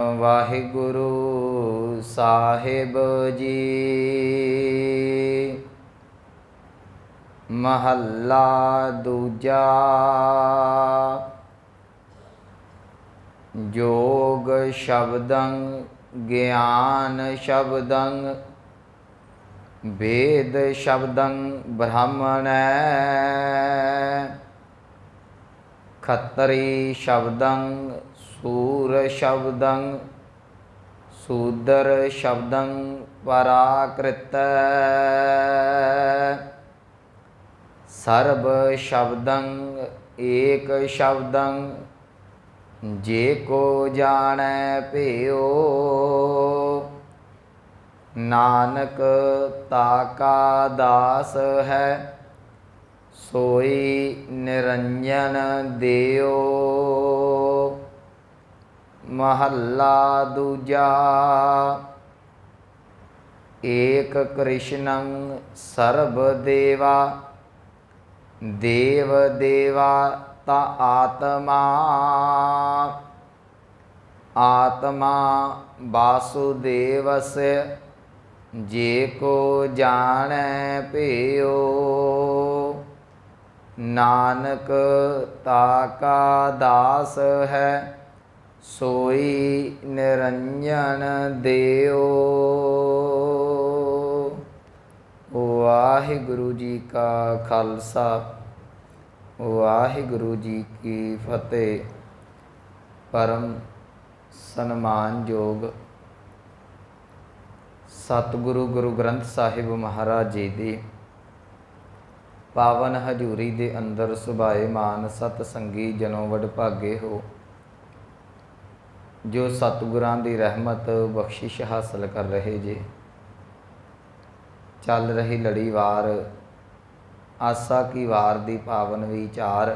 वाहिगुरु साहिब जी। महला दूजा। जोग शब्दं ज्ञान शब्दं वेद शब्दं ब्राह्मणै खत्तरी शब्दं सूर शब्दं शूद्र शब्दं पराकृत सर्व शब्दं एक शब्दं जे को जानै पियो नानक ताका दास है सोई निरंजन देओ। महला दूजा। एक कृष्णं सर्वदेवा देव देवा ता आत्मा आत्मा वासुदेवस्य जे को जानै पियो नानक ताका दास है सोई निरंजन देओ। वाहिगुरु जी का खालसा वाहिगुरु जी की फतेह। परम सन्मानयोग सतगुरु गुरु ग्रंथ साहिब महाराज जी दी पावन हजूरी दे अंदर सुभाएमान सतसंगी जनों वडभागे हो जो सतगुरां दी रहमत बख्शिश हासिल कर रहे जे। चल रही लड़ीवार आसा की वार दी पावन विचार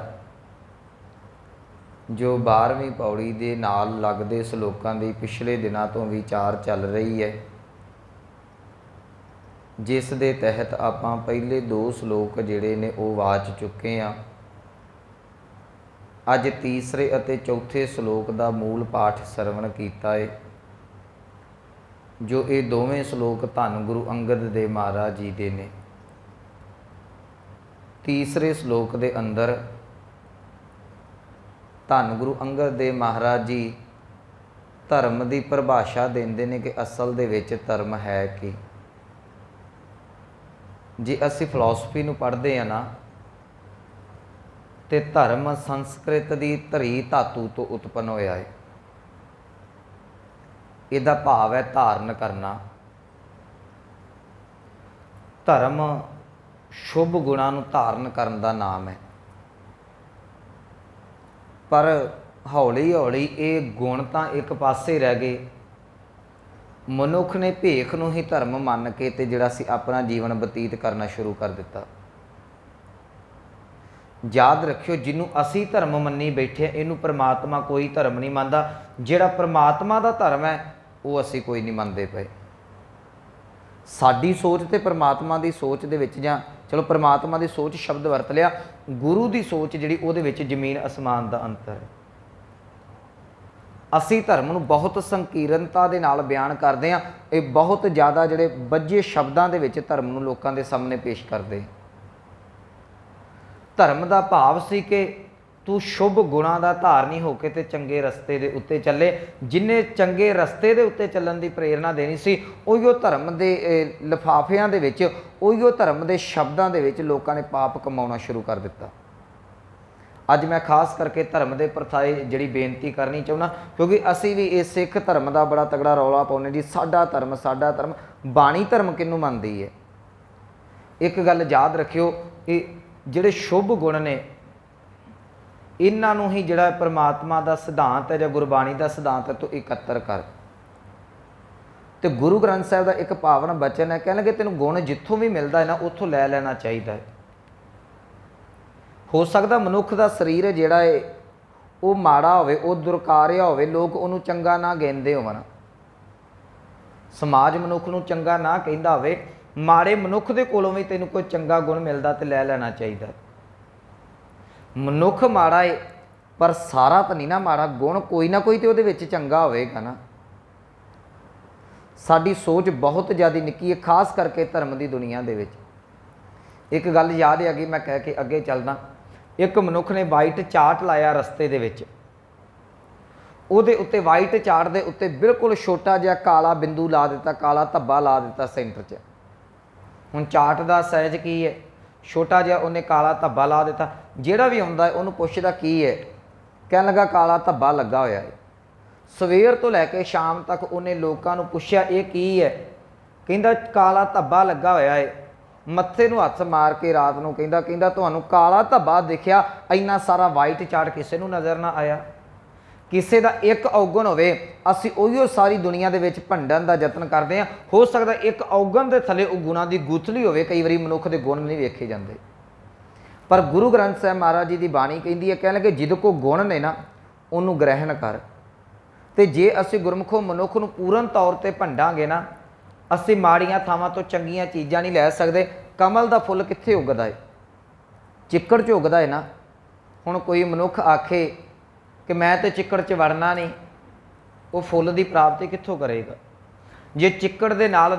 जो 12वीं पौड़ी दे नाल लगदे सलोकां दी पिछले दिनां तो विचार चल रही है, जिस दे तहत आपां पहले 2 सलोक जिहड़े ने वो वाच चुके हैं। अज तीसरे अते चौथे सलोक का मूल पाठ सरवण कीता है, जो ये दोवें सलोक धन गुरु अंगद देव महाराज जी दे ने। तीसरे सलोक के अंदर धन गुरु अंगद देव महाराज जी धर्म की परिभाषा देंदे ने कि असल दे विच धर्म है कि जे असी फिलोसफी नूं पढ़दे हैं ना ते धर्म संस्कृत की धरी धातु तो उत्पन्न होया है। इहदा भाव है धारण करना। धर्म शुभ गुणां नूं धारण करन दा नाम है, पर हौली हौली ये गुण तां एक पासे रह गए। मनुख ने भेख नूं ही धर्म मान के ते जिहड़ा सी अपना जीवन बतीत करना शुरू कर दिता। याद रखियो, जिन्हों असी धर्म मनी बैठे इनू परमात्मा कोई धर्म नहीं मानता। जिहड़ा परमात्मा का धर्म है वो असी कोई नहीं मानते पे। साडी सोच ते परमात्मा की सोच दे विच जां चलो परमात्मा की सोच शब्द वरत लिया, गुरु की सोच जिहड़ी उहदे विच जमीन आसमान का अंतर है। असी धर्म नूं बहुत संकीर्णता दे नाल बयान करते हैं। ये बहुत ज़्यादा जिहड़े बज्जे शब्दों के विच धर्म नूं लोकां दे सामने पेश करते हैं। धर्म का भाव सी कि तू शुभ गुणों का धारनी होके ते चंगे रस्ते दे उत्ते चले। जिन्हें चंगे रस्ते दे उत्ते चलण की प्रेरणा देनी सी, उहिओ धर्म के लिफाफियां दे विच उहिओ धर्म के शब्दों के विच लोकां ने पाप कमाउणा शुरू कर दिता। अज मैं खास करके धर्म के प्रथाए जिहड़ी बेनती करनी चाहुंदा, क्योंकि असी भी इस सिख धर्म का बड़ा तगड़ा रौला पाउने जी, साडा धर्म साडा धर्म। बाणी धर्म किनू मनदी है? एक गल याद रखियो, ये जिहड़े शुभ गुण ने इन्हां ही जिहड़ा परमात्मा का सिद्धांत है या गुरबाणी का सिद्धांत है तो एकत्र कर। तो गुरु ग्रंथ साहिब का एक पावन बचन है, कहणगे तैनूं गुण जिथों भी मिलता है ना उत्थों लै लेना चाहिए। हो सकता मनुख का शरीर जिहड़ा है वो माड़ा होवे, वो दुरकारिया होवे, लोग उन्होंने चंगा ना गिनदे होवन, समाज मनुख नूं चंगा ना कहंदा होवे, माड़े मनुख दे कोलों भी तैनूं कोई चंगा गुण मिलता तो लै लेना चाहिए। मनुख माड़ा है पर सारा तो नहीं ना माड़ा, गुण कोई ना कोई तो उहदे विच चंगा होवेगा ना। साडी सोच बहुत ज़्यादा निक्की है, खास करके धर्म की दुनिया दे विच। एक गल याद है कि मैं कह के अगे चलदा। एक मनुख ने वाइट चार्ट लाया रस्ते दे विच, उहदे उत्ते वाइट चार्ट दे उत्ते बिल्कुल छोटा जिहा काला बिंदु ला दिता, काला धब्बा ला दिता सेंटर 'च। हुण चार्ट दा साइज की है, छोटा जिहा उन्हें काला धब्बा ला दिता। जिहड़ा भी आउंदा है उहनूं पुछदा की है, कहण लगा काला धब्बा लगा होया है। सवेर तो लैके शाम तक उन्हें लोगों को पुछया ये की है, कहंदा काला धब्बा लगा होया है। मत्थे नूं हत्थ मार के रात नूं कहंदा तुहानूं काला धब्बा दिखिया, इन्ना सारा वाइट चार्ट किसी नूं नज़र ना आया। किसी का एक औगण होवे, असीं उहिओ सारी दुनिया दे विच भंडण दा यतन करदे हां। हो सकदा एक औगण दे थले उह गुणां दी गुथली होवे, कई वारी मनुख दे गुण नहीं वेखे जांदे। पर गुरु ग्रंथ साहिब महाराज जी की बाणी कहती है, कहण लगे जिद को गुण ने ना उन्होंने ग्रहण कर। तो जे असी गुरमुखों मनुख नूं पूर्ण तौर पर भंडांगे ना, असी माड़ियां थावां तो चंगियां चीज़ां नहीं लै सकदे। कमल का फुल कित्थे उगदा है? चिक्कड़ च उगदा है ना। हुण कोई मनुख आखे कि मैं तो चिक्कड़ च वड़ना नहीं, वो फुल की प्राप्ति कित्थों करेगा? जे चिक्कड़ दे नाल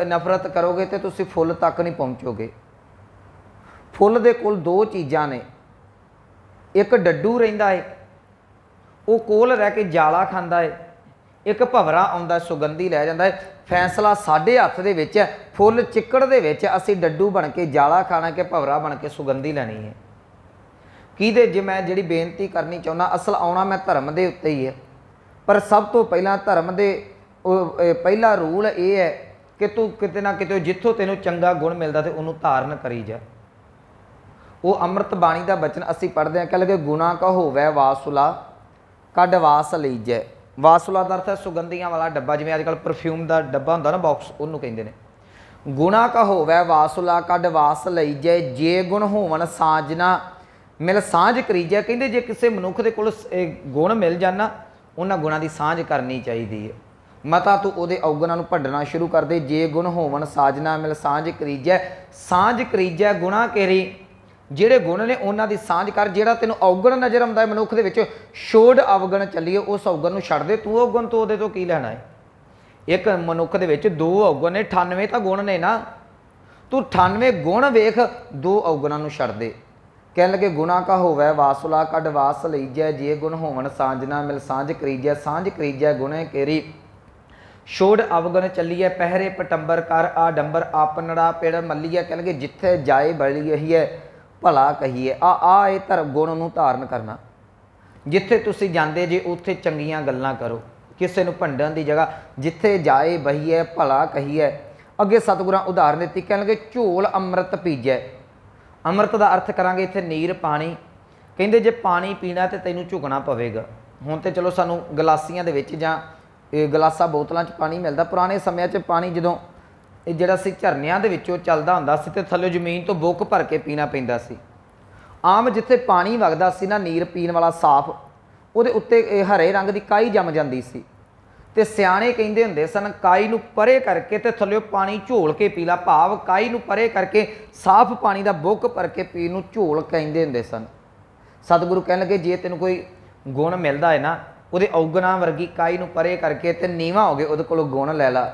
नफरत करोगे तो तुसीं फुल तक नहीं पहुँचोगे। फुल दे कोल दो चीज़ां ने, एक डड्डू रहिंदा है, वो कोल रह के जाला खांदा है, एक भवरा आउंदा सुगंधी लै जांदा है। फैसला साडे हत्थ दे विच है। फुल चिक्कड़ दे विच असीं डड्डू बन के जाला खाना कि भवरा बन के सुगंधी लैनी है। किहदे जे मैं जिहड़ी बेनती करनी चाहुंदा, असल आउणा मैं धर्म दे उत्ते ही है। पर सब तो पहला धर्म दे पहला रूल ये है कि तू किते ना किते जिथों तैनूं चंगा गुण मिलदा ते उहनूं धारण करी जा। वो अमृत बाणी का बचन असी पढ़ते हैं, कह लगे गुणा का होवै वासुला कड वास लीजै। वासुला का अर्थ है सुगंधियां वाला डब्बा, जिवें अजकल परफ्यूम का डब्बा हुंदा ना बॉक्स, उहनूं कहिंदे ने। गुणा का होवै वासुला कड वास लईजै, जे गुण होवन साजना मिल सांझ करीजै। कहंदे जे किसी मनुख दे कोल गुण मिल जाना, उन्हां गुणां दी सांझ करनी चाहिदी है। मता तू उहदे अवगुणां नूं भंडना शुरू कर दे। जे गुण होवन साजना मिल सांझ करीजै, सांझ करीजै गुणा केरी। ਜਿਹੜੇ गुण ने उन्हां दी सांझ कर। ਜਿਹੜਾ ਤੈਨੂੰ ਔਗਣ नज़र ਆਉਂਦਾ है मनुख ਦੇ ਵਿੱਚ, ਛੋੜ ਅਵਗਣ ਚੱਲੀਏ, ਉਸ ਔਗਣ ਨੂੰ ਛੱਡ ਦੇ। ਤੂੰ ਔਗਣ ਤੋਂ ਉਹਦੇ ਤੋਂ ਕੀ ਲੈਣਾ ਹੈ? ਇੱਕ ਮਨੁੱਖ ਦੇ ਵਿੱਚ ਦੋ ਔਗਣ ਨੇ, 98 ਤਾਂ ਗੁਣ ਨੇ ਨਾ। ਤੂੰ 98 ਗੁਣ ਵੇਖ, ਦੋ ਔਗਣਾਂ ਨੂੰ ਛੱਡ ਦੇ। ਕਹਿਣ ਲੱਗੇ ਗੁਣਾ ਕਾ ਹੋਵੈ ਵਾਸੁਲਾ ਕੱਢ ਵਾਸ ਲਈਜੈ, ਜੇ ਗੁਣ ਹੋਵਣ ਸਾਂਝਨਾ ਮਿਲ ਸਾਂਝ ਕਰੀਜੈ, ਸਾਂਝ ਕਰੀਜੈ ਗੁਣੇ ਕੇਰੀ। ਛੋੜ ਅਵਗਣ ਚੱਲੀਏ ਪਹਿਰੇ ਪਟੰਬਰ ਕਰ ਆਡੰਬਰ, ਆਪਨੜਾ ਪੇੜ ਮੱਲੀਏ। ਕਹਿ ਲਗੇ ਜਿੱਥੇ ਜਾਏ ਬੜੀ ਰਹੀ ਹੈ भला कहीए। ये धर्म गुण नूं धारण करना। जिथे तुसीं जांदे जे उत्थे चंगियां गल्लां करो, किसी नूं भंडण दी जगह जिथे जाए बहीए भला कहीए। अगे सतगुरां उदाहरण दित्ती, कहण लगे झोल अमृत पीजै। अमृत का अर्थ करांगे इत्थे नीर पानी। कहिंदे जे पानी पीना तो तैनूं झुकना पवेगा। हुण ते चलो सानूं गलासियां दे विच जां गलासा बोतलों च पानी मिलता। पुराने समय च पानी जदों ਜਿਹੜਾ ਸੀ ਝਰਨਿਆਂ ਦੇ ਵਿੱਚੋਂ ਚੱਲਦਾ ਹੁੰਦਾ ਸੀ ਤੇ ਥੱਲੇ ਜ਼ਮੀਨ ਤੋਂ ਬੁੱਕ ਭਰ ਕੇ ਪੀਣਾ ਪੈਂਦਾ ਸੀ। ਆਮ ਜਿੱਥੇ ਪਾਣੀ ਵਗਦਾ ਸੀ ਨਾ, ਨੀਰ ਪੀਣ ਵਾਲਾ ਸਾਫ਼, ਉਹਦੇ ਉੱਤੇ ਹਰੇ ਰੰਗ ਦੀ ਕਾਈ ਜੰਮ ਜਾਂਦੀ ਸੀ। ਤੇ ਸਿਆਣੇ ਕਹਿੰਦੇ ਹੁੰਦੇ ਸਨ, ਕਾਈ ਨੂੰ ਪਰੇ ਕਰਕੇ ਤੇ ਥੱਲੇ ਪਾਣੀ ਝੋਲ ਕੇ ਪੀ ਲਾ। ਭਾਵ ਕਾਈ ਨੂੰ ਪਰੇ ਕਰਕੇ ਸਾਫ਼ ਪਾਣੀ ਦਾ ਬੁੱਕ ਭਰ ਕੇ ਪੀਣ ਨੂੰ ਝੋਲ ਕਹਿੰਦੇ ਹੁੰਦੇ ਸਨ। ਸਤਿਗੁਰੂ ਕਹਿਣ ਲੱਗੇ ਜੇ ਤੈਨੂੰ ਕੋਈ ਗੁਣ ਮਿਲਦਾ ਹੈ ਨਾ, ਉਹਦੇ ਔਗਣਾ ਵਰਗੀ ਕਾਈ ਨੂੰ ਪਰੇ ਕਰਕੇ ਤੇ ਨੀਵਾਂ ਹੋ ਗਏ ਉਹਦੇ ਕੋਲੋਂ ਗੁਣ ਲੈ ਲਾ।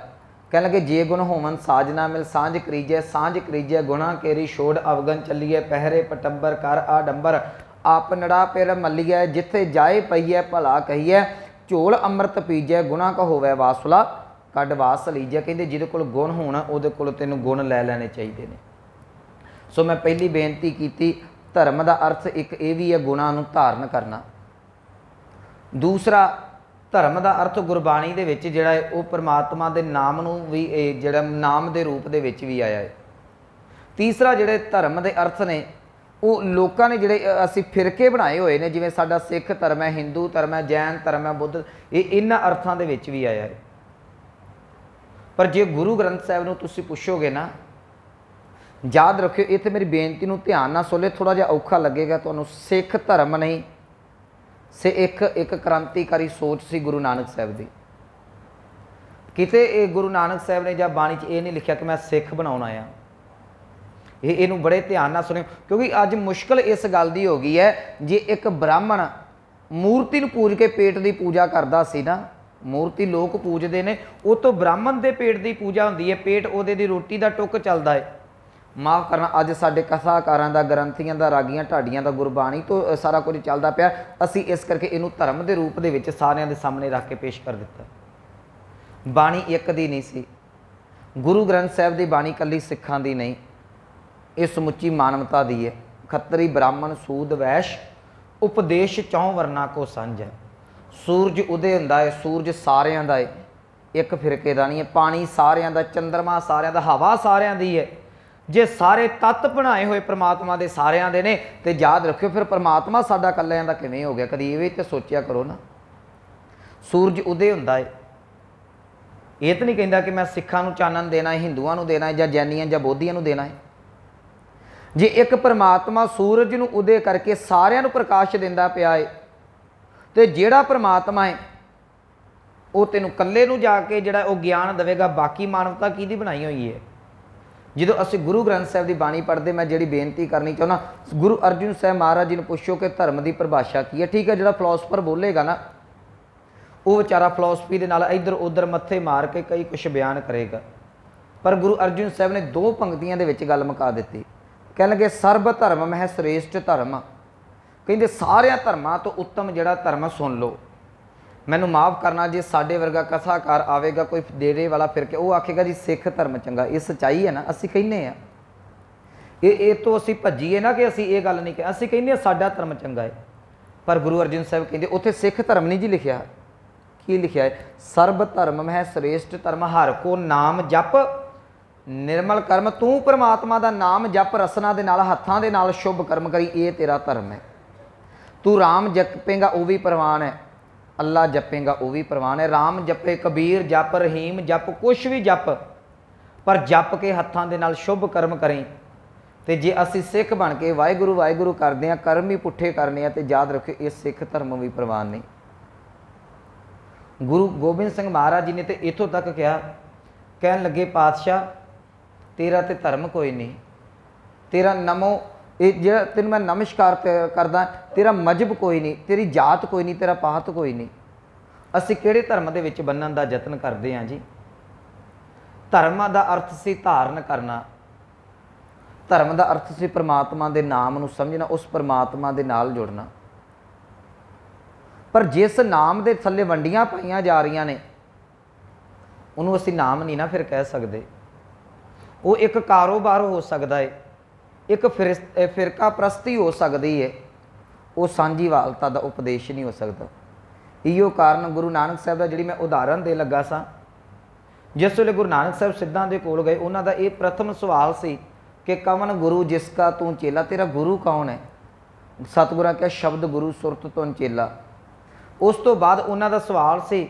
कह लगे जे गुण होवन साजना मिल सांझ करीजै, सांझ करीजै गुणा केरी। छोड़ अवगन चलीए पहरे पटंबर कर आडंबर, आपनड़ा पेर मलीए। जिथे जाए पईए भला कहीए, झोल अमृत पीजै गुणा का होवै वासुला कड वास लीजै। कहते जिहदे कोल गुण होना उहदे कोल तैनूं गुण लै लैणे चाहीदे ने। सो मैं पहली बेनती की, धर्म का अर्थ एक ये भी है गुणां नूं धारण करना। दूसरा धर्म का अर्थ गुरबाणी दे विच जिहड़ा है वो परमात्मा के नाम नूं भी जिहड़ा नाम के रूप दे विच भी आया है। तीसरा जिहड़े धर्म के अर्थ ने वो लोगों ने जिहड़े असीं फिरके बनाए हुए ने, जिवें साडा सिख धर्म है, हिंदू धर्म है, जैन धर्म है, बुद्ध, ये इन्हां अर्थां दे विच भी आया है। पर जे गुरु ग्रंथ साहिब नूं तुसीं पुछोगे ना, याद रखियो इत्थे मेरी बेनती नूं ध्यान नाल सुण लिओ, थोड़ा जिहा औखा लगेगा तुहानूं। सिख धर्म नहीं से एक क्रांतिकारी सोच सी गुरु नानक साहब की। किते गुरु नानक साहब ने या बाणी च ये नहीं लिखा कि मैं सिख बनाउण आया। इनू बड़े ध्यान नाल सुनियो, क्योंकि अज मुश्किल इस गल की हो गई है, जे एक ब्राह्मण मूर्ति नूं पूज के पेट की पूजा करता सी ना, ਮੂਰਤੀ ਲੋਕ ਪੂਜਦੇ ਨੇ, ਉਹ ਤੋਂ ਬ੍ਰਾਹਮਣ ਦੇ ਪੇਟ ਦੀ ਪੂਜਾ ਹੁੰਦੀ ਹੈ, ਪੇਟ ਉਹਦੇ ਦੀ ਰੋਟੀ ਦਾ ਟੁੱਕ ਚੱਲਦਾ ਹੈ। ਮਾਫ਼ ਕਰਨਾ, ਅੱਜ ਸਾਡੇ ਕਥਾਕਾਰਾਂ ਦਾ, ਗ੍ਰੰਥੀਆਂ ਦਾ, ਰਾਗੀਆਂ ਢਾਡੀਆਂ ਦਾ, ਗੁਰਬਾਣੀ ਤੋਂ ਸਾਰਾ ਕੁਝ ਚੱਲਦਾ ਪਿਆ। ਅਸੀਂ ਇਸ ਕਰਕੇ ਇਹਨੂੰ ਧਰਮ ਦੇ ਰੂਪ ਦੇ ਵਿੱਚ ਸਾਰਿਆਂ ਦੇ ਸਾਹਮਣੇ ਰੱਖ ਕੇ ਪੇਸ਼ ਕਰ ਦਿੱਤਾ। ਬਾਣੀ ਇੱਕ ਦੀ ਨਹੀਂ ਸੀ, ਗੁਰੂ ਗ੍ਰੰਥ ਸਾਹਿਬ ਦੀ ਬਾਣੀ ਇਕੱਲੀ ਸਿੱਖਾਂ ਦੀ ਨਹੀਂ, ਇਹ ਸਮੁੱਚੀ ਮਾਨਵਤਾ ਦੀ ਹੈ। ਖੱਤਰੀ ਬ੍ਰਾਹਮਣ ਸੂਦ ਵੈਸ਼ ਉਪਦੇਸ਼ ਚੌਂ ਵਰਨਾ ਕੋ ਸਾਂਝ ਹੈ। ਸੂਰਜ ਉਦੇ ਹੁੰਦਾ ਹੈ, ਸੂਰਜ ਸਾਰਿਆਂ ਦਾ ਹੈ, ਇੱਕ ਫਿਰਕੇ ਦਾ ਨਹੀਂ ਹੈ। ਪਾਣੀ ਸਾਰਿਆਂ ਦਾ, ਚੰਦਰਮਾ ਸਾਰਿਆਂ ਦਾ, ਹਵਾ ਸਾਰਿਆਂ ਦੀ ਹੈ। ਜੇ ਸਾਰੇ ਤੱਤ ਬਣਾਏ ਹੋਏ ਪ੍ਰਮਾਤਮਾ ਦੇ ਸਾਰਿਆਂ ਦੇ ਨੇ, ਤੇ ਯਾਦ ਰੱਖਿਓ ਫਿਰ ਪ੍ਰਮਾਤਮਾ ਸਾਡਾ ਇਕੱਲਿਆਂ ਦਾ ਕਿਵੇਂ ਹੋ ਗਿਆ? ਕਦੀ ਇਹ ਵੀ ਤੇ ਸੋਚਿਆ ਕਰੋ ਨਾ। ਸੂਰਜ ਉਦੇ ਹੁੰਦਾ ਹੈ, ਇਹ ਤਾਂ ਨਹੀਂ ਕਹਿੰਦਾ ਕਿ ਮੈਂ ਸਿੱਖਾਂ ਨੂੰ ਚਾਨਣ ਦੇਣਾ ਹੈ, ਹਿੰਦੂਆਂ ਨੂੰ ਦੇਣਾ ਹੈ, ਜਾਂ ਜੈਨੀਆਂ ਜਾਂ ਬੋਧੀਆਂ ਨੂੰ ਦੇਣਾ ਹੈ। ਜੇ ਇੱਕ ਪਰਮਾਤਮਾ ਸੂਰਜ ਨੂੰ ਉਦੇ ਕਰਕੇ ਸਾਰਿਆਂ ਨੂੰ ਪ੍ਰਕਾਸ਼ ਦਿੰਦਾ ਪਿਆ ਹੈ, ਤੇ ਜਿਹੜਾ ਪਰਮਾਤਮਾ ਹੈ ਉਹ ਤੈਨੂੰ ਇਕੱਲੇ ਨੂੰ ਜਾ ਕੇ ਜਿਹੜਾ ਉਹ ਗਿਆਨ ਦੇਵੇਗਾ, ਬਾਕੀ ਮਾਨਵਤਾ ਕਿਹਦੀ ਬਣਾਈ ਹੋਈ ਹੈ? ਜਦੋਂ ਅਸੀਂ ਗੁਰੂ ਗ੍ਰੰਥ ਸਾਹਿਬ ਦੀ ਬਾਣੀ ਪੜ੍ਹਦੇ, ਮੈਂ ਜਿਹੜੀ ਬੇਨਤੀ ਕਰਨੀ ਚਾਹੁੰਦਾ, ਗੁਰੂ ਅਰਜਨ ਸਾਹਿਬ ਮਹਾਰਾਜ ਜੀ ਨੂੰ ਪੁੱਛੋ ਕਿ ਧਰਮ ਦੀ ਪਰਿਭਾਸ਼ਾ ਕੀ ਹੈ। ਠੀਕ ਹੈ, ਜਿਹੜਾ ਫਿਲਾਸਫਰ ਬੋਲੇਗਾ ਨਾ, ਉਹ ਵਿਚਾਰਾ ਫਿਲਾਸਫੀ ਦੇ ਨਾਲ ਇੱਧਰ ਉੱਧਰ ਮੱਥੇ ਮਾਰ ਕੇ ਕਈ ਕੁਛ ਬਿਆਨ ਕਰੇਗਾ, ਪਰ ਗੁਰੂ ਅਰਜਨ ਸਾਹਿਬ ਨੇ 2 ਪੰਕਤੀਆਂ ਦੇ ਵਿੱਚ ਗੱਲ ਮੁਕਾ ਦਿੱਤੀ। ਕਹਿਣ ਲੱਗੇ ਸਰਬ ਧਰਮ ਮਹਿ ਸ੍ਰੇਸ਼ਟ ਧਰਮ, ਕਹਿੰਦੇ ਸਾਰਿਆਂ ਧਰਮਾਂ ਤੋਂ ਉੱਤਮ ਜਿਹੜਾ ਧਰਮ, ਸੁਣ ਲਓ। ਮੈਨੂੰ ਮਾफ़ ਕਰਨਾ, ਜੇ ਸਾਡੇ ਵਰਗਾ ਕਥਾਕਾਰ ਆਵੇਗਾ ਕੋਈ ਡੇਰੇ ਵਾਲਾ ਫਿਰ ਕੇ, ਉਹ ਆਖੇਗਾ ਜੀ ਸਿੱਖ ਧਰਮ ਚੰਗਾ। ਇਹ ਸੱਚਾਈ ਹੈ ਨਾ, ਅਸੀਂ ਕਹਿੰਦੇ ਹਾਂ ਇਹ ਤੋਂ ਅਸੀਂ ਭੱਜੀਏ ਨਾ ਕਿ ਅਸੀਂ ਇਹ ਗੱਲ ਨਹੀਂ ਕਿ ਅਸੀਂ ਕਹਿੰਦੇ ਹਾਂ ਸਾਡਾ ਧਰਮ ਚੰਗਾ ਹੈ। ਪਰ ਗੁਰੂ ਅਰਜਨ ਸਾਹਿਬ ਕਹਿੰਦੇ ਉੱਥੇ ਸਿੱਖ ਧਰਮ ਨਹੀਂ ਜੀ ਲਿਖਿਆ। ਕੀ ਲਿਖਿਆ ਹੈ? ਸਰਬ ਧਰਮ ਮਹਿ ਸ੍ਰੇਸ਼ਟ ਧਰਮ, ਹਰ ਕੋ ਨਾਮ ਜਪ ਨਿਰਮਲ ਕਰਮ। ਤੂੰ ਪਰਮਾਤਮਾ ਦਾ ਨਾਮ ਜਪ ਰਸਨਾ ਦੇ ਨਾਲ, ਹੱਥਾਂ ਦੇ ਨਾਲ ਸ਼ੁਭ ਕਰਮ ਕਰੀ, ਇਹ ਤੇਰਾ ਧਰਮ ਹੈ। ਤੂੰ ਰਾਮ ਜਪੇਂਗਾ ਉਹ ਵੀ ਪ੍ਰਵਾਨ ਹੈ, ਅੱਲਾ ਜਪੇਂਗਾ ਉਹ ਵੀ ਪ੍ਰਵਾਨ ਹੈ। ਰਾਮ ਜਪੇ, ਕਬੀਰ ਜਪ, ਰਹੀਮ ਜਪ, ਕੁਛ ਵੀ ਜਪ, ਪਰ ਜਪ ਕੇ ਹੱਥਾਂ ਦੇ ਨਾਲ ਸ਼ੁਭ ਕਰਮ ਕਰੀ। ਤੇ ਜੇ ਅਸੀਂ ਸਿੱਖ ਬਣ ਕੇ ਵਾਹਿਗੁਰੂ ਵਾਹਿਗੁਰੂ ਕਰਦੇ ਹਾਂ, ਕਰਮ ਹੀ ਪੁੱਠੇ ਕਰਨੇ ਆ, ਤੇ ਯਾਦ ਰੱਖਿਓ ਇਹ ਸਿੱਖ ਧਰਮ ਵੀ ਪ੍ਰਵਾਨ ਨਹੀਂ। ਗੁਰੂ ਗੋਬਿੰਦ ਸਿੰਘ ਮਹਾਰਾਜ ਜੀ ਨੇ ਤੇ ਇੱਥੋਂ ਤੱਕ ਕਿਹਾ, ਕਹਿਣ ਲੱਗੇ ਪਾਤਸ਼ਾਹ ਤੇਰਾ ਤੇ ਧਰਮ ਕੋਈ ਨਹੀਂ, ਤੇਰਾ ਨਮੋ, ਇਹ ਜਿਹੜਾ ਤੈਨੂੰ ਮੈਂ ਨਮਸਕਾਰ ਕਰਦਾ, ਤੇਰਾ ਮਜ਼ਹਬ ਕੋਈ ਨਹੀਂ, ਤੇਰੀ ਜਾਤ ਕੋਈ ਨਹੀਂ, ਤੇਰਾ ਪਾਤ ਕੋਈ ਨਹੀਂ। ਅਸੀਂ ਕਿਹੜੇ ਧਰਮ ਦੇ ਵਿੱਚ ਬੰਨਣ ਦਾ ਯਤਨ ਕਰਦੇ ਹਾਂ ਜੀ? ਧਰਮ ਦਾ ਅਰਥ ਸੀ ਧਾਰਨ ਕਰਨਾ, ਧਰਮ ਦਾ ਅਰਥ ਸੀ ਪਰਮਾਤਮਾ ਦੇ ਨਾਮ ਨੂੰ ਸਮਝਣਾ, ਉਸ ਪਰਮਾਤਮਾ ਦੇ ਨਾਲ ਜੁੜਨਾ। ਪਰ ਜਿਸ ਨਾਮ ਦੇ ਥੱਲੇ ਵੰਡੀਆਂ ਪਾਈਆਂ ਜਾ ਰਹੀਆਂ ਨੇ, ਉਹਨੂੰ ਅਸੀਂ ਨਾਮ ਨਹੀਂ ਨਾ ਫਿਰ ਕਹਿ ਸਕਦੇ। ਉਹ ਇੱਕ ਕਾਰੋਬਾਰ ਹੋ ਸਕਦਾ ਹੈ, ਇੱਕ ਫਿਰਕਾ ਪ੍ਰਸਤੀ ਹੋ ਸਕਦੀ ਹੈ, ਉਹ ਸਾਂਝੀਵਾਲਤਾ ਦਾ ਉਪਦੇਸ਼ ਨਹੀਂ ਹੋ ਸਕਦਾ। ਇਹੋ ਕਾਰਨ ਗੁਰੂ ਨਾਨਕ ਸਾਹਿਬ ਦਾ, ਜਿਹੜੀ ਮੈਂ ਉਦਾਹਰਨ ਦੇ ਲੱਗਾ ਸਾਂ, ਜਿਸ ਵੇਲੇ ਗੁਰੂ ਨਾਨਕ ਸਾਹਿਬ ਸਿੱਧਾਂ ਦੇ ਕੋਲ ਗਏ, ਉਹਨਾਂ ਦਾ ਇਹ ਪ੍ਰਥਮ ਸਵਾਲ ਸੀ ਕਿ ਕਵਨ ਗੁਰੂ ਜਿਸ ਕਾ ਤੂੰ ਚੇਲਾ, ਤੇਰਾ ਗੁਰੂ ਕੌਣ ਹੈ? ਸਤਿਗੁਰਾਂ ਕਿਹਾ ਸ਼ਬਦ ਗੁਰੂ ਸੁਰਤ ਤੋਂ ਚੇਲਾ। ਉਸ ਤੋਂ ਬਾਅਦ ਉਹਨਾਂ ਦਾ ਸਵਾਲ ਸੀ,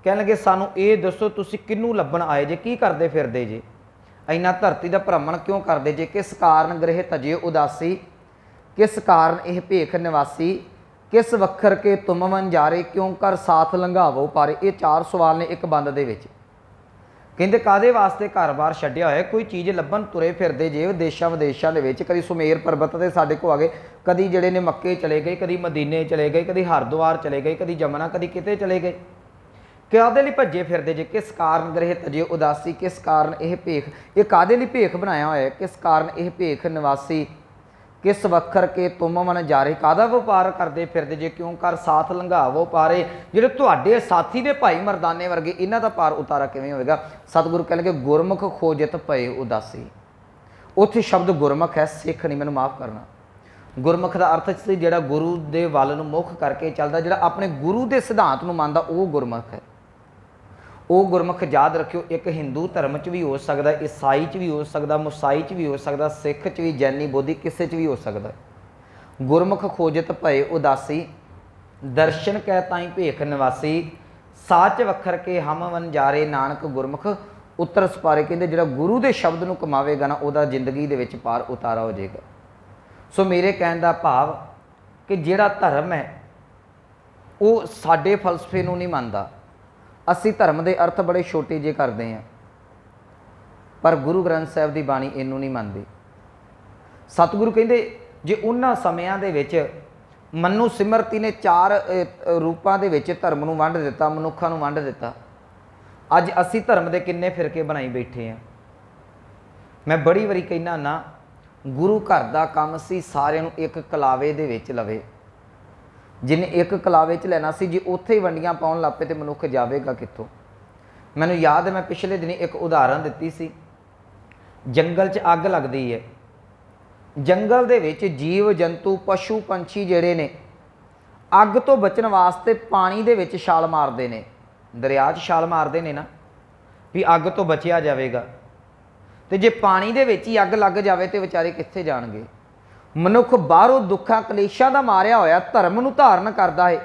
ਕਹਿਣ ਲੱਗੇ ਸਾਨੂੰ ਇਹ ਦੱਸੋ ਤੁਸੀਂ ਕਿਹਨੂੰ ਲੱਭਣ ਆਏ ਜੇ, ਕੀ ਕਰਦੇ ਫਿਰਦੇ ਜੇ, ਇੰਨਾ ਧਰਤੀ ਦਾ ਭ੍ਰਮਣ ਕਿਉਂ ਕਰਦੇ ਜੇ, ਕਿਸ ਕਾਰਨ ਗ੍ਰਹਿ ਤਜੇ ਉਦਾਸੀ, ਕਿਸ ਕਾਰਨ ਇਹ ਭੇਖ ਨਿਵਾਸੀ, ਕਿਸ ਵੱਖਰ ਕੇ ਤੁਮ ਵਣਜਾਰੇ, ਕਿਉਂ ਕਰ ਸਾਥ ਲੰਘਾਵੋ ਪਾਰੇ। ਇਹ 4 ਸਵਾਲ ਨੇ ਇੱਕ ਬੰਦ ਦੇ ਵਿੱਚ। ਕਹਿੰਦੇ ਕਾਹਦੇ ਵਾਸਤੇ ਘਰ-ਬਾਰ ਛੱਡਿਆ ਹੋਇਆ, ਕੋਈ ਚੀਜ਼ ਲੱਭਣ ਤੁਰੇ ਫਿਰਦੇ ਜੇ ਦੇਸ਼ਾਂ ਵਿਦੇਸ਼ਾਂ ਦੇ ਵਿੱਚ, ਕਦੀ ਸੁਮੇਰ ਪਰਬਤ 'ਤੇ ਸਾਡੇ ਕੋਲ ਆ ਗਏ, ਕਦੀ ਜਿਹੜੇ ਨੇ ਮੱਕੇ ਚਲੇ ਗਏ, ਕਦੀ ਮਦੀਨੇ ਚਲੇ ਗਏ, ਕਦੀ ਹਰਿਦੁਆਰ ਚਲੇ ਗਏ, ਕਦੀ ਜਮਨਾ, ਕਦੀ ਕਿਤੇ ਚਲੇ ਗਏ। ਕਾਹਦੇ ਲਈ ਭੱਜੇ ਫਿਰਦੇ ਜੇ? ਕਿਸ ਕਾਰਨ ਗ੍ਰਹਿ ਤਜੇ ਉਦਾਸੀ, ਕਿਸ ਕਾਰਨ ਇਹ ਭੇਖ, ਇਹ ਕਾਹਦੇ ਲਈ ਭੇਖ ਬਣਾਇਆ ਹੋਇਆ, ਕਿਸ ਕਾਰਨ ਇਹ ਭੇਖ ਨਿਵਾਸੀ, ਕਿਸ ਵੱਖਰ ਕੇ ਤੁਮ ਵਣਜਾਰੇ, ਕਾਹਦਾ ਵਪਾਰ ਕਰਦੇ ਫਿਰਦੇ ਜੇ, ਕਿਉਂ ਕਰ ਸਾਥ ਲੰਘਾਵੋ ਪਾਰੇ। ਜਿਹੜੇ ਤੁਹਾਡੇ ਸਾਥੀ ਨੇ ਭਾਈ ਮਰਦਾਨੇ ਵਰਗੇ, ਇਹਨਾਂ ਦਾ ਪਾਰ ਉਤਾਰਾ ਕਿਵੇਂ ਹੋਵੇਗਾ? ਸਤਿਗੁਰੂ ਕਹਿਣਗੇ ਗੁਰਮੁਖ ਖੋਜਤ ਭਏ ਉਦਾਸੀ। ਉੱਥੇ ਸ਼ਬਦ ਗੁਰਮੁਖ ਹੈ, ਸਿੱਖ ਨਹੀਂ, ਮੈਨੂੰ ਮਾਫ਼ ਕਰਨਾ। ਗੁਰਮੁਖ ਦਾ ਅਰਥ ਸੀ ਜਿਹੜਾ ਗੁਰੂ ਦੇ ਵੱਲ ਨੂੰ ਮੁੱਖ ਕਰਕੇ ਚੱਲਦਾ, ਜਿਹੜਾ ਆਪਣੇ ਗੁਰੂ ਦੇ ਸਿਧਾਂਤ ਨੂੰ ਮੰਨਦਾ, ਉਹ ਗੁਰਮੁਖ ਹੈ। ਉਹ ਗੁਰਮੁਖ ਯਾਦ ਰੱਖਿਓ, ਇੱਕ ਹਿੰਦੂ ਧਰਮ 'ਚ ਵੀ ਹੋ ਸਕਦਾ, ਈਸਾਈ 'ਚ ਵੀ ਹੋ ਸਕਦਾ, ਮੁਸਾਈ 'ਚ ਵੀ ਹੋ ਸਕਦਾ, ਸਿੱਖ 'ਚ ਵੀ, ਜੈਨੀ ਬੋਧੀ ਕਿਸੇ 'ਚ ਵੀ ਹੋ ਸਕਦਾ। ਗੁਰਮੁਖ ਖੋਜਤ ਭਏ ਉਦਾਸੀ, ਦਰਸ਼ਨ ਕਹਿ ਤਾਈ ਭੇਖ ਨਿਵਾਸੀ, ਸਾਚ ਵੱਖਰ ਕੇ ਹਮ ਵਣਜਾਰੇ, ਨਾਨਕ ਗੁਰਮੁਖ ਉੱਤਰ ਸਪਾਰੇ। ਕਹਿੰਦੇ ਜਿਹੜਾ ਗੁਰੂ ਦੇ ਸ਼ਬਦ ਨੂੰ ਕਮਾਵੇਗਾ ਨਾ, ਉਹਦਾ ਜ਼ਿੰਦਗੀ ਦੇ ਵਿੱਚ ਪਾਰ ਉਤਾਰਾ ਹੋ ਜਾਏਗਾ। ਸੋ ਮੇਰੇ ਕਹਿਣ ਦਾ ਭਾਵ ਕਿ ਜਿਹੜਾ ਧਰਮ ਹੈ ਉਹ ਸਾਡੇ ਫਲਸਫੇ ਨੂੰ ਨਹੀਂ ਮੰਨਦਾ। ਅਸੀਂ ਧਰਮ ਦੇ ਅਰਥ ਬੜੇ ਛੋਟੇ ਜਿਹੇ ਕਰਦੇ ਹਾਂ, ਪਰ ਗੁਰੂ ਗ੍ਰੰਥ ਸਾਹਿਬ ਦੀ ਬਾਣੀ ਇਹਨੂੰ ਨਹੀਂ ਮੰਨਦੀ। ਸਤਿਗੁਰੂ ਕਹਿੰਦੇ ਜੇ ਉਹਨਾਂ ਸਮਿਆਂ ਦੇ ਵਿੱਚ मनु सिमरती ने 4 रूपां दे विच धर्म नूं वंड दिता, मनुखां नूं वंड दिता। अज असी धर्म के किन्ने फिरके बनाई बैठे हैं। मैं बड़ी वारी कहना ना, गुरु घर का काम सी सारिਆਂ ਨੂੰ एक कलावे ਦੇ ਵਿੱਚ लवे। जिन्हें एक कलावे च लेना सी, जे उत्थे ही वंडियां पाउण ਲੱਗ ਪਏ ਤੇ मनुख जावेगा कित्थों। मैनूं याद है, मैं पिछले दिनी एक उदाहरण दित्ती सी। जंगल च अग लगदी है, जंगल दे विच जीव जंतु पशु पंछी जिहड़े ने अग तो बचण वास्ते पानी दे विच छाल मारदे ने, दरिया च छाल मारदे ने ना, भी अग तो बचिया जाएगा। तो जे पानी दे विच ही अग लग जाए तो विचारे कित्थे जाणगे। मनुख बाहरों दुखा कलेशां दा मारिया होया धर्म नूं धारण करदा है,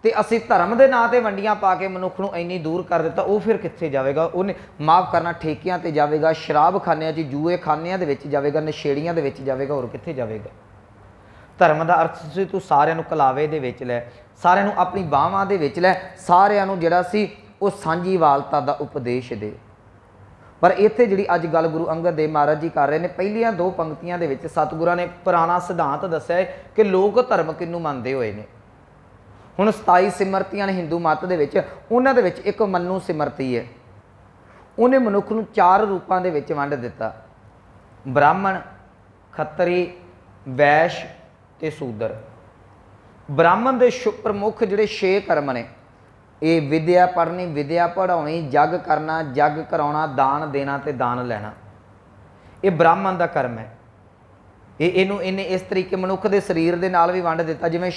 तो असी धर्म के नाँ से वंडियां पा के मनुख नूं इन्नी दूर कर दिता, वो फिर कित्थे जाएगा। उन्हें माफ़ करना ठेकियां ते जाएगा, शराब खानियां च जूए खानियां दे विच जाएगा, नशेड़ियां दे विच जाएगा, होर कित्थे जाएगा। धर्म का अर्थ सी तू सारिਆਂ ਨੂੰ कलावे दे विच लै, सारिਆਂ ਨੂੰ अपनी बाहां दे विच लै, सारिਆਂ ਨੂੰ जिहड़ा सी वो सांझी वालता दा उपदेश दे। पर इत्थे जिहड़ी अज गल गुरु अंगद देव महाराज जी कर रहे हैं, पहलियां 2 पंक्तियां दे विच सतगुरां ने पुराना सिद्धांत दस्सिया है कि लोक धर्म किनू मनदे होए ने। हुण 27 सिमरतियां ने हिंदू मत दे विच, उन्हां दे विच एक मनु सिमरती है। उन्हें मनुख नूं 4 रूपां दे विच वंड दिता, ब्राह्मण, खत्तरी, वैश्य ते सूदर। ब्राह्मण दे प्रमुख जिहड़े 6 कर्म ने, ये विद्या पढ़नी, विद्या पढ़ाउणी, जग करना, जग कराउणा, दान देना ते दान लैना, ये ब्राह्मण का कर्म है। इनू इन्हें इस तरीके मनुख के शरीर के नाल भी वंड दिता, जिवें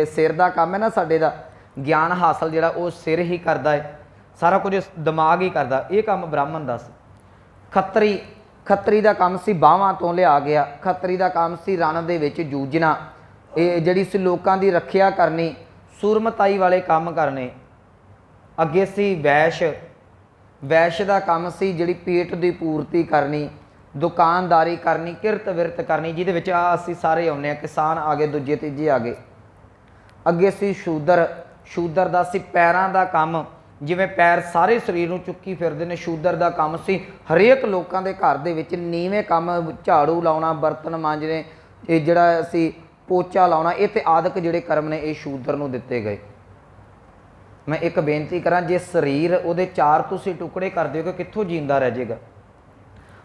सिर का काम है ना, साडे दा ज्ञान हासिल जिहड़ा वो सिर ही करता है, सारा कुछ दिमाग ही करता, ये काम ब्राह्मण दा सी। खत्तरी, खत्तरी का काम सी बाहां तो लिया गया, खत्तरी का काम सी रण दे विच जूझना, ये जिहड़ी सी लोकां दी रखिया करनी, सूरमताई वाले काम करने। अगे सी वैश्य, वैश्य का काम सी जिहड़ी पेट की पूर्ति करनी, दुकानदारी करनी, किरत विरत करनी, जिहदे विच असीं सारे आउंदे आ, किसान आ गए, दूजे तीजे आ गए। अगे सी शूदर, शूदर दा सी पैरां दा काम, जिवें पैर सारे शरीर नूं चुक्की फिरदे ने, शूदर दा काम सी हरेक लोकां दे घर दे विच नीवें काम, झाड़ू लाउणा, बर्तन मांजणे, ये जिहड़ा सी पोचा लाउणा, ये ते आदक जिहड़े कर्म ने ये शूदर नूं दित्ते गए। मैं एक बेनती करा, जे शरीर उहदे 4 तुसीं टुकड़े कर दिओ कि कित्थों जींदा रह जाएगा।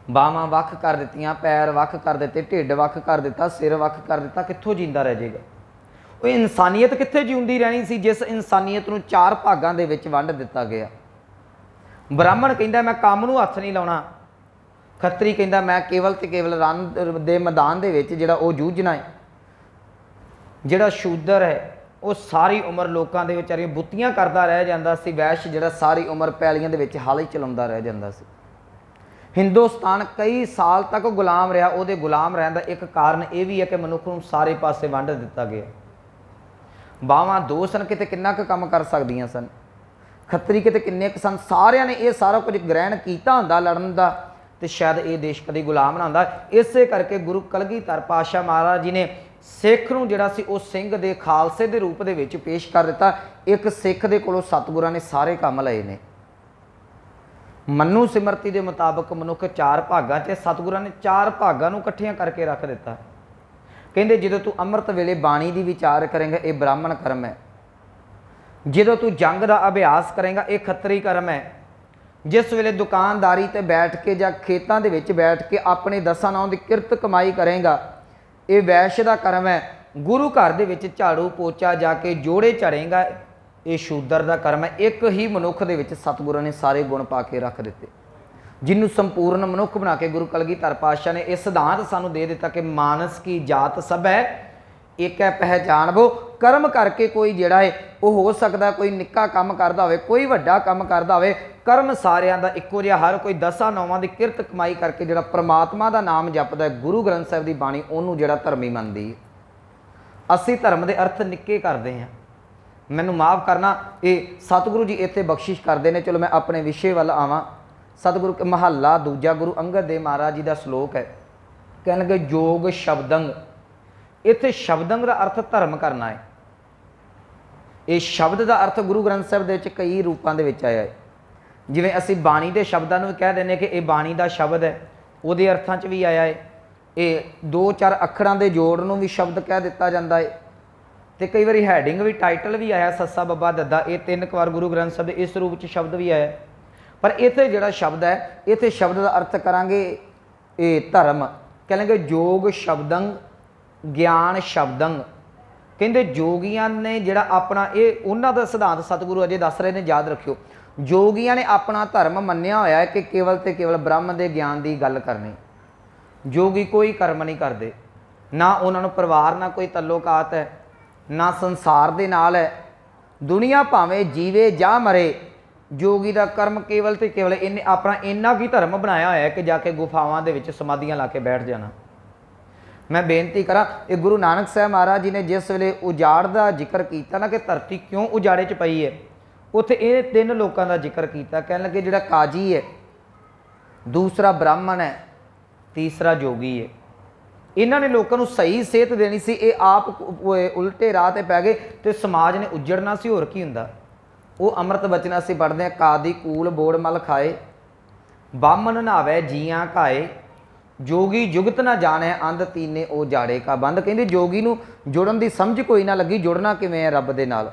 बाहां वख कर दित्तियां, पैर वख कर दिते, ढिड वख कर दिता, सिर वख कर दिता, कित्थों जींदा रह जाएगा। वो इंसानियत कित्थे जीउंदी रहनी सी जिस इंसानियत नूं 4 भागां दे विच वंड दिता गया। ब्राह्मण कहंदा मैं काम नूं हत्थ नहीं लाउणा, खत्तरी कहंदा मैं केवल ते केवल रण दे मैदान दे विच जिहड़ा वो जूझना है, जिहड़ा शूदर है वो सारी उम्र लोकां दे विचारियां बुत्तियां करदा रह जांदा सी, वैश्य जिहड़ा सारी उम्र पैलियां दे विच हल ही चलाउंदा रह जांदा सी। हिंदुस्तान कई साल तक गुलाम रहा, उहदे गुलाम रहण दा एक कारण यह भी है कि मनुख नूं सारे पासे वंड दिता गया। बावां 2 सन, किते किन्ना क काम कर सकदियां सन, खत्तरी किते किन्ने क सन, सारियां ने यह सारा कुछ ग्रहण कीता हुंदा लड़न दा, ते शायद ये देश कदी गुलाम ना हुंदा। इसे करके गुरु कलगीधर पातशाह महाराज जी ने सिख नूं जिहड़ा सी उस सिंह दे खालसे दे रूप दे विच पेश कर दिता। एक सिख दे कोलों सतगुरां ने सारे काम लए ने। मनु सिमरती के मुताबक मनुख 4 भागां च, सतगुरां ने 4 भागां नूं इकट्ठियां करके रख दिता। कहंदे जदों तू अमृत वेले बाणी दी विचार करेंगा ये ब्राह्मण कर्म है, जदों तू जंग का अभ्यास करेंगा ये खत्तरी कर्म है, जिस वेले दुकानदारी ते बैठ के या खेतों के विच बैठ के अपने 10 नां दी किरत कमाई करेंगा ये वैश्य का कर्म है, गुरु घर दे विच झाड़ू पोचा जाके जोड़े चढ़ेगा ये शूदर का कर्म है। एक ही मनुख दे विच सतगुरां ने सारे गुण पा के रख दिते, जिन्हों संपूर्ण मनुख बना के गुरु कलगीधर पातशाह ने यह सिद्धांत सानू दे दिता कि मानस की जात सब है एक है पहचान वो। कर्म करके कोई जिहड़ा है वो हो सकता कोई निक्का काम करदा होवे, कोई वड्डा काम करदा होवे, कर्म सारियां दा इक्को जिहा, हर कोई 10 नौवां दी किरत कमाई करके जिहड़ा परमात्मा दा नाम जपदा है, गुरु ग्रंथ साहिब दी बाणी उहनूं जिहड़ा धर्मी मनदी है। असीं धर्म दे अर्थ निक्के करदे हां, मैनूं माफ़ करना, ये सतगुरु जी इत्थे बख्शिश करते हैं। चलो मैं अपने विषय वाल आवां। सतगुरु महला दूजा गुरु अंगद देव महाराज जी का श्लोक है, कह लगे जोग शब्दंग। इत्थे शब्दंग का अर्थ धर्म करना है। ये शब्द का अर्थ गुरु ग्रंथ साहिब दे विच कई रूपों के आया है। जिवें असी बाणी के शब्दों को कह देने कि यह बाणी का शब्द है, उहदे अर्थां च भी आया है। ये 2-4 अखरां दे जोड़ नूं भी शब्द कह दिता जाता है। ਤੇ ਕਈ ਵਾਰੀ ਹੈਡਿੰਗ ਵੀ टाइटल भी आया सस्सा बब्बा दद्दा, ये 3 बार गुरु ग्रंथ साहब इस रूप च शब्द भी आया। पर इत्थे जिहड़ा शब्द है, इत्थे शब्द का अर्थ करांगे ये धर्म, कहेंगे जोग शब्दंग ज्ञान शब्दंग। कहते जोगियां ने जिहड़ा अपना ये उन्हां दा सिद्धांत सतगुरु अजे दस रहे ने, याद रखियो। जोगियां ने अपना धर्म मन्निया होया है कि केवल ते केवल ब्रह्म दे ज्ञान की गल करनी। जोगी कोई कर्म नहीं करते, ना उन्होंने परिवार ना कोई तल्लुकात है, ना संसार दे नाल है। दुनिया भावें जीवे जा मरे, जोगी का कर्म केवल तो केवल इन्हें अपना इन्ना की धर्म बनाया होया है कि जाके गुफावां दे विच समाधियां ला के बैठ जाना। मैं बेनती करा, ये गुरु नानक साहब महाराज जी ने जिस वेले उजाड़ का जिक्र किया ना कि धरती क्यों उजाड़े च पई है, उत्थे ये 3 लोगों का जिक्र किया। कह लगे जिहड़ा काजी है, दूसरा ब्राह्मण है, तीसरा जोगी है। इन्होंने लोगों को सही सेहत देनी सी, ये आप उल्टे राह ते पै गए तो समाज ने उजड़ना सी। होर की हुंदा, वो अमृत बचन असीं पढ़ते हैं, कादी कूल बोड़ मल खाए, बामन नहावे जियां घाए, जोगी जुगत ना जाने अंध तीने ओ जाड़े का बंद। कहते जोगी नूं जुड़न की समझ कोई ना लगी, जुड़ना किवें है रब दे नाल।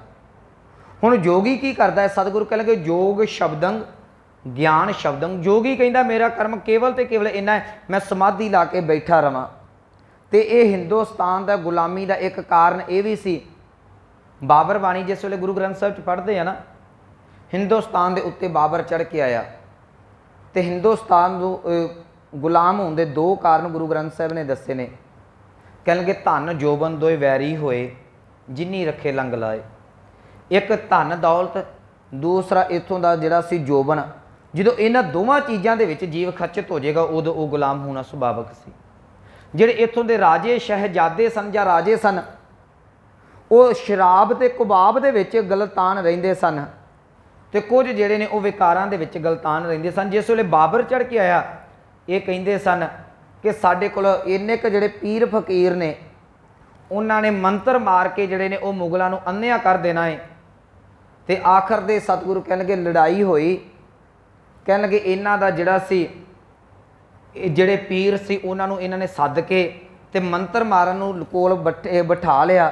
हुण जोगी की करता है, सतगुरु कह लगे जोग शब्दंग ज्ञान शब्दंग। जोगी कहता मेरा कर्म केवल तो केवल इन्ना है, मैं समाधि ला के बैठा रवां। तो ये हिंदुस्तान का गुलामी का एक कारण यह भी सी, बाबर बाणी जिस वे गुरु ग्रंथ साहब पढ़ते हैं ना, हिंदुस्तान के उत्ते बाबर चढ़ के आया, तो हिंदुस्तान गुलाम होने के 2 कारण गुरु ग्रंथ साहब ने दसे ने। कह लगे धन जोबन दोए वैरी होए, जिन्नी रखे लंग लाए। एक धन दौलत, दूसरा इतों का जिहड़ा सी जोबन। जो इन्हां दोवां चीज़ों के जीव खचित हो जाएगा, उदों वो गुलाम होना सुभावक सी। जिहड़े इत्थों के राजे शहजादे सन जां राजे सन, वो शराब ते कबाब दे विच गलतान रहिंदे सन, ते कुछ जिहड़े ने वो विकारां दे विच गलतान रहिंदे सन। जिस वेले बाबर चढ़ के आया, ये कहिंदे सन कि साडे कोल इन्ने क जिहड़े पीर फकीर ने, उन्होंने मंत्र मार के जिहड़े ने वो मुगलों नूं अन्निया कर देना है। ते आखिर दे सतगुरु कह लगे लड़ाई होई, कह लगे इन्हां दा जिहड़ा सी जिहड़े पीर सी उन्होंने इन्होंने सद के ते मंत्र मारन नूं कोल बिठा लिया।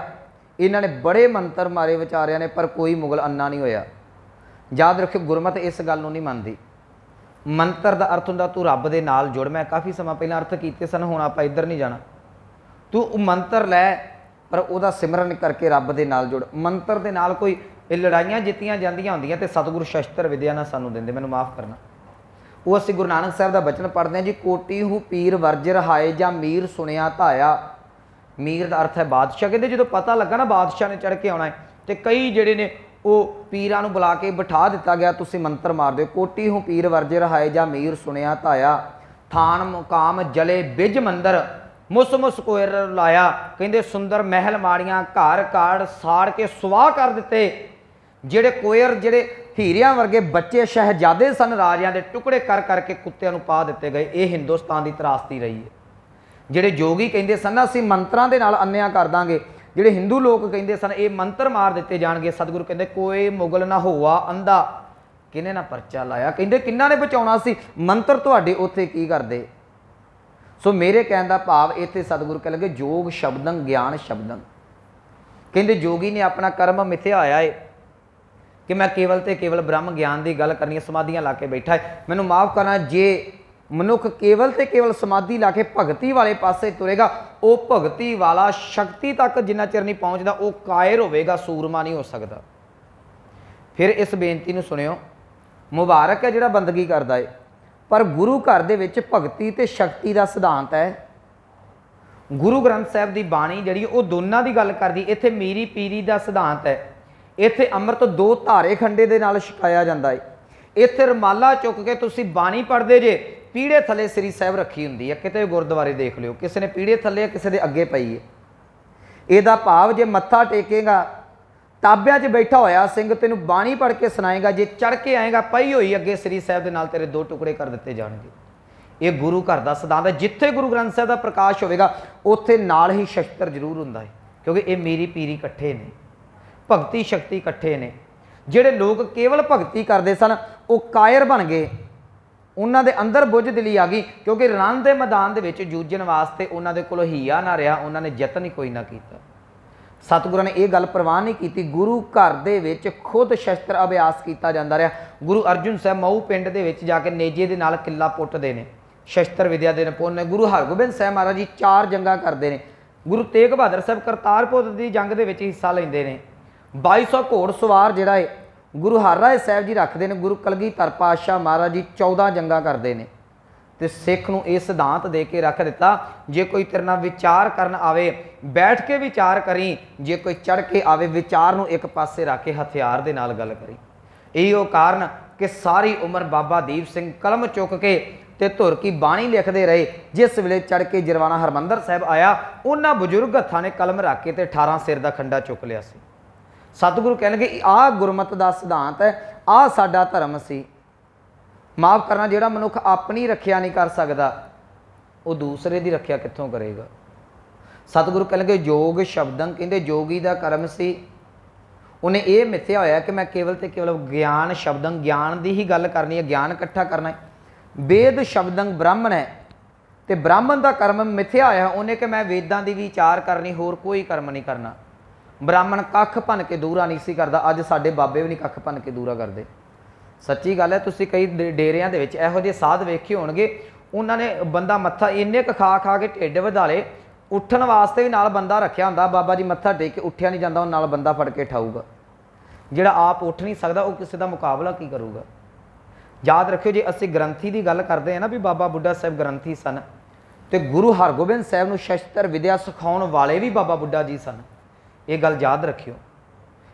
इन्होंने बड़े मंत्र मारे विचारिया ने, पर कोई मुगल अन्ना नहीं होया। याद रखियो गुरमत इस गल नूं नहीं मनदी। मंत्र का अर्थ हुंदा तू रब दे नाल जुड़। मैं काफ़ी समय पहले अर्थ कीते सन, हुण आपां इधर नहीं जाना। तू मंत्र लै पर उहदा सिमरन करके रब दे नाल जुड़। मंत्र दे नाल कोई लड़ाइयां जित्तियां जांदियां हुंदियां ते सतगुरु शस्त्र विद्या ना सानूं दिंदे। मैनूं माफ़ करना, वो असीं गुरु नानक साहब का बचन पढ़ते हैं जी, कोटी हूँ पीर वर्ज रहाए जां मीर सुनिया धाया। मीर का अर्थ है बादशाह। कहते जो पता लगा ना बादशाह ने चढ़ के आना है, तो कई जिहड़े ने वो पीरां नूं बुला के बिठा दिता गया, तुसीं मंत्र मार दो। कोटी हूँ पीर वर्ज रहाए जां मीर सुनिया धाया, थान मुकाम जले बिज मंदर, मुस मुस कोयर लाया। कहते सुंदर महल माड़ियां घर काड़ साड़ के सुवाह कर दिते। जिहड़े कोयर जिहड़े हीरियां वर्गे बच्चे शहजादे सन, राजियां दे टुकड़े कर करके कुत्तियां नूं पा दिते गए। ये हिंदुस्तान की त्रासदी रही है। जिहड़े जोगी कहंदे सन असीं मंत्रां दे नाल अन्निया कर दांगे, जिहड़े हिंदू लोग कहंदे सन ये मंत्र मार दिते जाणगे। सतगुरु कहंदे कोई मुगल ना होआ अंधा, किने ना परचा लाया। कहंदे किन्ना ने बचाउणा सी, मंत्र तुहाडे उत्थे की करदे। सो मेरे कहण दा भाव इत्थे सतगुरु कह लगे जोग शब्दंग ज्ञान शब्दंग। कहंदे जोगी ने अपना कर्म मिथ्या होया है कि मैं केवल तो केवल ब्रह्म ज्ञान की गल करनी है, समाधियां ला के बैठा है। मैनू माफ़ करना, जे मनुख केवल तो केवल समाधि ला के भगती वाले पासे तुरेगा, वो भगती वाला शक्ति तक जिन्ना चिर नहीं पहुँचता वो कायर होवेगा, सूरमा नहीं हो सकता। फिर इस बेनती नूं सुनियो, मुबारक है जिहड़ा बंदगी करदा है, पर गुरु घर दे विच भगती ते शक्ति का सिद्धांत है। गुरु ग्रंथ साहब की बाणी जिहड़ी वो दोनों की गल करदी। इत्थे मीरी पीरी का सिद्धांत है। इत्थे अमृत 2 धारे खंडे दे नाल छकाया जांदा है। इत्थे रमाला चुक के तुसीं बाणी पढ़दे जे, पीढ़े थले श्री साहब रखी हुंदी है। किते गुरुद्वारे देख लियो, किसी ने पीढ़े थले किसी दे अगे पई है। इहदा भाव जे मत्था टेकेगा, ताबियां 'च बैठा होया सिंह तेनू बाणी पढ़ के सुनाएगा, जे चढ़ के आएगा पई होई अगे श्री साहब दे नाल तेरे 2 टुकड़े कर दिते जाणगे। ये गुरु घर का सिद्धांत है। जिथे गुरु ग्रंथ साहब का प्रकाश होगा उत्थे नाल ही शस्त्र जरूर हुंदा है, क्योंकि ये मीरी पीरी इकट्ठे ने, भगती शक्ति इकट्ठे ने। जिहड़े लोग केवल भगती करते सन वो कायर बन गए, उन्हां दे अंदर बुझदिली आ गई, क्योंकि रण के मैदान दे विच जूझण वास्ते उन्हां दे कोल हीया ना रहा, उन्होंने यतन ही कोई ना कीता। सतगुਰਾਂ ने यह गल परवाह नहीं की। गुरु घर दे विच खुद शस्त्र अभ्यास किया जाता रहा। गुरु अर्जुन साहब मऊ पिंड दे विच जाके नेजे दे नाल किला पुटते हैं, शस्त्र विद्या दे निपुण ने। गुरु हरगोबिंद साहब महाराज जी 4 जंगा करते हैं। गुरु तेग बहादुर साहब करतारपुर की जंग के हिस्सा लेंदे ने। 2200 घोड़सवार जिहड़ा है गुरु हरराय साहब जी रखते हैं। गुरु कलगीधर पातशाह महाराज जी 14 जंगा करते हैं। तो सिख नूं ये सिद्धांत दे के रख दिता, जे कोई तेरे नाल विचार करन आवे बैठ के विचार करी, जे कोई चढ़ के आवे विचार नूं एक पासे रख के हथियार दे नाल गल करी। इहो कारण कि सारी उम्र बाबा दीप सिंह कलम चुक के ते धुर की बाणी लिखते रहे। जिस वेले चढ़ के जरवाना हरमंदर साहब आया, उन्हां बजुर्ग हत्थां ने कलम रख के ते 18 सिर का खंडा चुक लिया सी। सतगुरु कहणगे आ गुरमत का सिद्धांत है, आ साडा धर्म सी। माफ़ करना, जिहड़ा मनुख अपनी रखिया नहीं कर सकता, वो दूसरे की रखिया कित्थों करेगा। सतगुरु कहणगे योग शब्दं, कहते जोगी का कर्म सी। उन्हें यह मिथ्या होया कि मैं केवल तो केवल ज्ञान शब्दं, ज्ञान की ही गल करनी है, ज्ञान इकट्ठा करना है। वेद शब्दं ब्राह्मण है, तो ब्राह्मण का कर्म मिथ्या होया उन्हें कि मैं वेदां की विचार करनी, होर कोई कर्म नहीं करना। ब्राह्मण कख भन के दूरा नहीं सी करता। अज साडे बाबे भी नहीं कख भन के दूरा करते। सच्ची गल है। तुसीं कई डेरियां दे विच इहो जिहे साध वेखे होणगे, उन्होंने बंदा मत्था इन्ने क खा खा के ढिड वधा ले, उठण वास्ते भी नाल बंदा रखिया हुंदा। बाबा जी मत्था टेक के उठिया नहीं जाता, नाल बंदा फड़ के उठाऊगा। जिहड़ा आप उठ नहीं सकता, वो किसी का मुकाबला की करूगा। याद रखियो, जे असीं ग्रंथी की गल करते हैं ना भी बाबा बुढ़ा साहब ग्रंथी सन, तो गुरु हरगोबिंद साहब नूं शस्त्र विद्या सिखाउण वाले भी बाबा बुढ़ा जी सन। ये गल याद रखियो।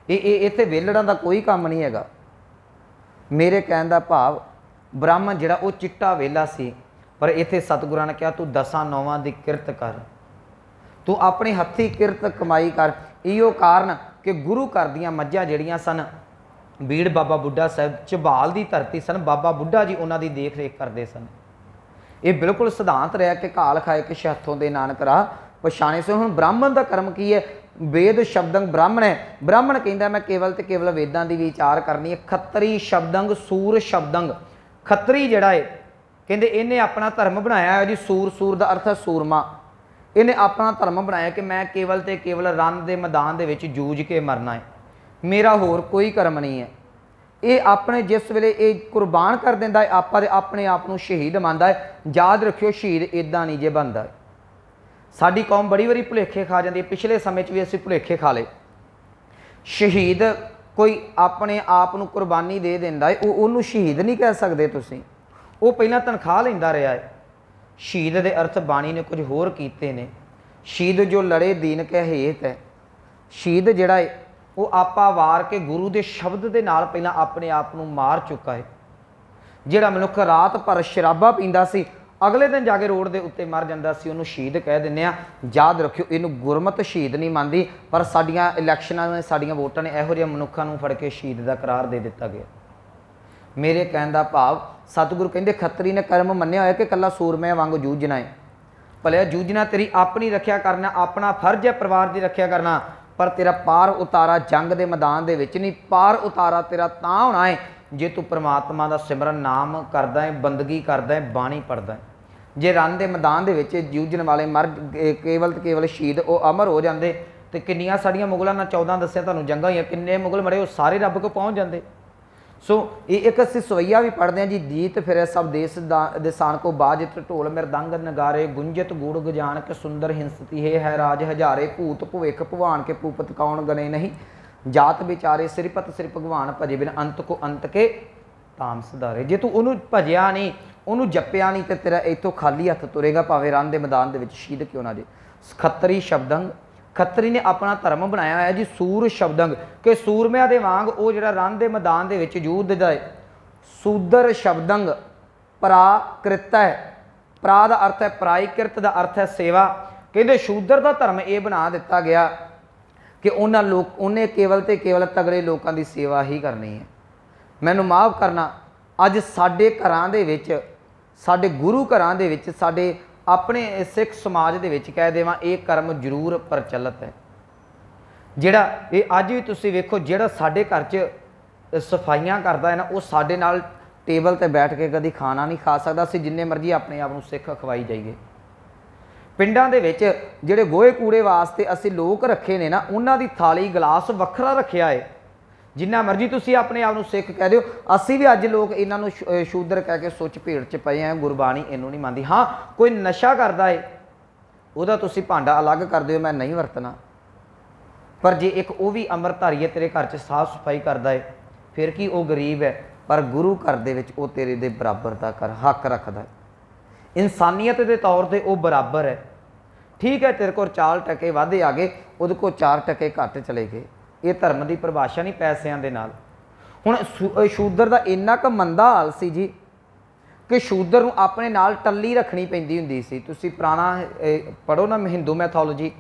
ये इत्थे वेलड़ां दा कोई काम नहीं हैगा। मेरे कहण दा भाव ब्राह्मण जिहड़ा वो चिट्टा वेला सी, पर इत्थे सतगुरां ने कहा तू 10 नौवां दी किरत कर, तू अपनी हत्थी किरत कमाई कर। इहो कारण कि गुरु घर दीआं मੱਝਾਂ जिहड़ियां सन, बीड़ बाबा बुढ़ा साहब ਝਬਾਲ दी धरती सन, बाबा बुढ़ा जी उन्हां दी देख रेख करते सन। ये बिल्कुल सिद्धांत रहा कि घाल खाए कि हत्थों दे नानक राह पछाणे से। हुण ब्राह्मण का कर्म की है? वेद शब्दंग ब्राह्मण है। ब्राह्मण कहता मैं केवल तो केवल वेदां की विचार करनी है। खत्तरी शब्दंग सूर शब्दंग, खत्तरी जिहड़ा है कहते इन्हें अपना धर्म बनाया है जी। सूर, सूर का अर्थ है सूरमा। इन्हें अपना धर्म बनाया कि मैं केवल तो केवल रण के मैदान के विच जूझ के मरना है, मेरा होर कोई कर्म नहीं है। ये अपने जिस वेले ये कुर्बान कर देंदा है, आप अपने आप को शहीद मानता है। याद रखियो शहीद इदां नहीं जे बनता है। साडी कौम बड़ी बारी भुलेखे खा जाती है, पिछले समय भी असीं भुलेखे खा ले। शहीद कोई अपने आप को कुर्बानी दे देंदा है, उन्होंने शहीद नहीं कह सकते तुसीं। वो पहला तनख्वाह लैंदा रहा है। शहीद के अर्थ बाणी ने कुछ होर कीते ने। शहीद जो लड़े दीन के हेत है। शहीद जिहड़ा है वो आपा वार के गुरु के शब्द के नाल पहला अपने आप को मार चुका है। जिहड़ा मनुख रात भर शराबा पींदा सी, अगले दिन जाके रोड के उत्ते मर जाता सी, उन्होंने शहीद कह दिंदे आ। याद रखियो इनू गुरमत शहीद नहीं मानती, पर साडियां इलैक्शनां ने साडियां वोटां ने इहो जिहे मनुखां नूं फड़ के शहीद का करार दे दिता गया। मेरे कहण दा भाव सतगुरु कहंदे खत्तरी ने कर्म मन्निया होया कि कल्ला सूरमे वांग जूझना है। भले जूझना तेरी अपनी रखिया करना, अपना फर्ज है परिवार की रखिया करना, पर तेरा पार उतारा जंग के मैदान दे विच नहीं। पार उतारा तेरा तां होना है जे तू परमात्मा का सिमरन नाम करदा है, बंदगी करदा है, बाणी पढ़दा है। जे रण के मैदान के विच जूझण वाले मर केवल तो केवल शहीद वो अमर हो जाते, तो किन्नियां साड़ियां मुगलों ने 14 दस्सिया तुहानूं जंगां होईयां, किन्ने मुगल मरे वो सारे रब को पहुँच जाते। सो ये एक असीं सवैया भी पढ़ते हैं जी। जीत फिर सब देश दिसान को बाजित ढोल मृदंग नगारे गुंजत गुड़ गजान के सुंदर हिंसती है राज हजारे भूत भुवेख भवान के भूपत कौन गने नहीं जात बिचारे सिरपत सिर भगवान भजे बिन अंत को अंत के ताम सुधारे। जे तू उन्होंने भजिया नहीं, उन्होंने जपिया नहीं, तो तेरा इतों खाली हथ तुरेगा, भावें रण के मैदान के शहीद क्यों ना जे। खत्तरी शब्दंग, खत्तरी ने अपना धर्म बनाया है जी। सूर शब्दंग कि सूरमिया के वांग वो जो रण के मैदान के जूझदा है। सूदर शब्दंग पराकृत है। परा का अर्थ है पराई, कृत का अर्थ है सेवा। कहते शूदर का धर्म ये बना दिता गया कि उन्हें केवल तो केवल तगड़े लोगों की सेवा ही करनी है। मैनू माफ़ करना, अज साडे घरां दे विच, साडे गुरु घरां दे विच, साडे अपने सिख समाज दे विच कह देवां ये कर्म जरूर प्रचलित है। जिहड़ा ये अज भी तुसीं वेखो, जिहड़ा साडे घर च सफाइयां करदा है ना, वो साडे नाल टेबल ते बैठ के कभी खाना नहीं खा सकदा। असीं जिन्ने मर्जी अपने आप नूं सिख खवाई जाइए। ਪਿੰਡਾਂ ਦੇ ਵਿੱਚ ਜਿਹੜੇ ਗੋਹੇ ਕੂੜੇ ਵਾਸਤੇ ਅਸੀਂ ਲੋਕ ਰੱਖੇ ਨੇ ਨਾ, ਉਹਨਾਂ ਦੀ ਥਾਲੀ ਗਲਾਸ ਵੱਖਰਾ ਰੱਖਿਆ ਹੈ। ਜਿੰਨਾ ਮਰਜ਼ੀ ਤੁਸੀਂ ਆਪਣੇ ਆਪ ਨੂੰ ਸਿੱਖ ਕਹਿ ਦਿਓ, ਅਸੀਂ ਵੀ ਅੱਜ ਲੋਕ ਇਹਨਾਂ ਨੂੰ ਸ਼ੂਦਰ ਕਹਿ ਕੇ ਸੁੱਚ ਭੇੜ 'ਚ ਪਏ ਆ। ਗੁਰਬਾਣੀ ਇਹਨੂੰ ਨਹੀਂ ਮੰਨਦੀ। ਹਾਂ, ਕੋਈ ਨਸ਼ਾ ਕਰਦਾ ਹੈ, ਉਹਦਾ ਤੁਸੀਂ ਭਾਂਡਾ ਅਲੱਗ ਕਰ ਦਿਓ, ਮੈਂ ਨਹੀਂ ਵਰਤਣਾ। ਪਰ ਜੇ ਇੱਕ ਉਹ ਵੀ ਅੰਮ੍ਰਿਤਧਾਰੀ ਹੈ, ਤੇਰੇ ਘਰ 'ਚ ਸਾਫ਼ ਸਫਾਈ ਕਰਦਾ ਹੈ, ਫਿਰ ਕੀ ਉਹ ਗਰੀਬ ਹੈ? ਪਰ ਗੁਰੂ ਘਰ ਦੇ ਵਿੱਚ ਉਹ ਤੇਰੇ ਦੇ ਬਰਾਬਰ ਦਾ ਹੱਕ ਰੱਖਦਾ ਹੈ। ਇਨਸਾਨੀਅਤ ਦੇ ਤੌਰ 'ਤੇ ਉਹ ਬਰਾਬਰ ਹੈ। ਠੀਕ ਹੈ, ਤੇਰੇ ਕੋਲ 4 ਟਕੇ ਵਾਧੇ ਆ ਗਏ, ਉਹਦੇ ਕੋਲ 4 ਟਕੇ ਘੱਟ ਚਲੇ ਗਏ। ਇਹ ਧਰਮ ਦੀ ਪਰਿਭਾਸ਼ਾ ਨਹੀਂ ਪੈਸਿਆਂ ਦੇ ਨਾਲ। ਹੁਣ ਸ਼ੂਦਰ ਦਾ ਇੰਨਾ ਕੁ ਮੰਦਾ ਹਾਲ ਸੀ ਜੀ ਕਿ ਸ਼ੂਦਰ ਨੂੰ ਆਪਣੇ ਨਾਲ ਟੱਲੀ ਰੱਖਣੀ ਪੈਂਦੀ ਹੁੰਦੀ ਸੀ। ਤੁਸੀਂ ਪੁਰਾਣਾ ਪੜ੍ਹੋ ਨਾ ਹਿੰਦੂ ਮੈਥੋਲੋਜੀ,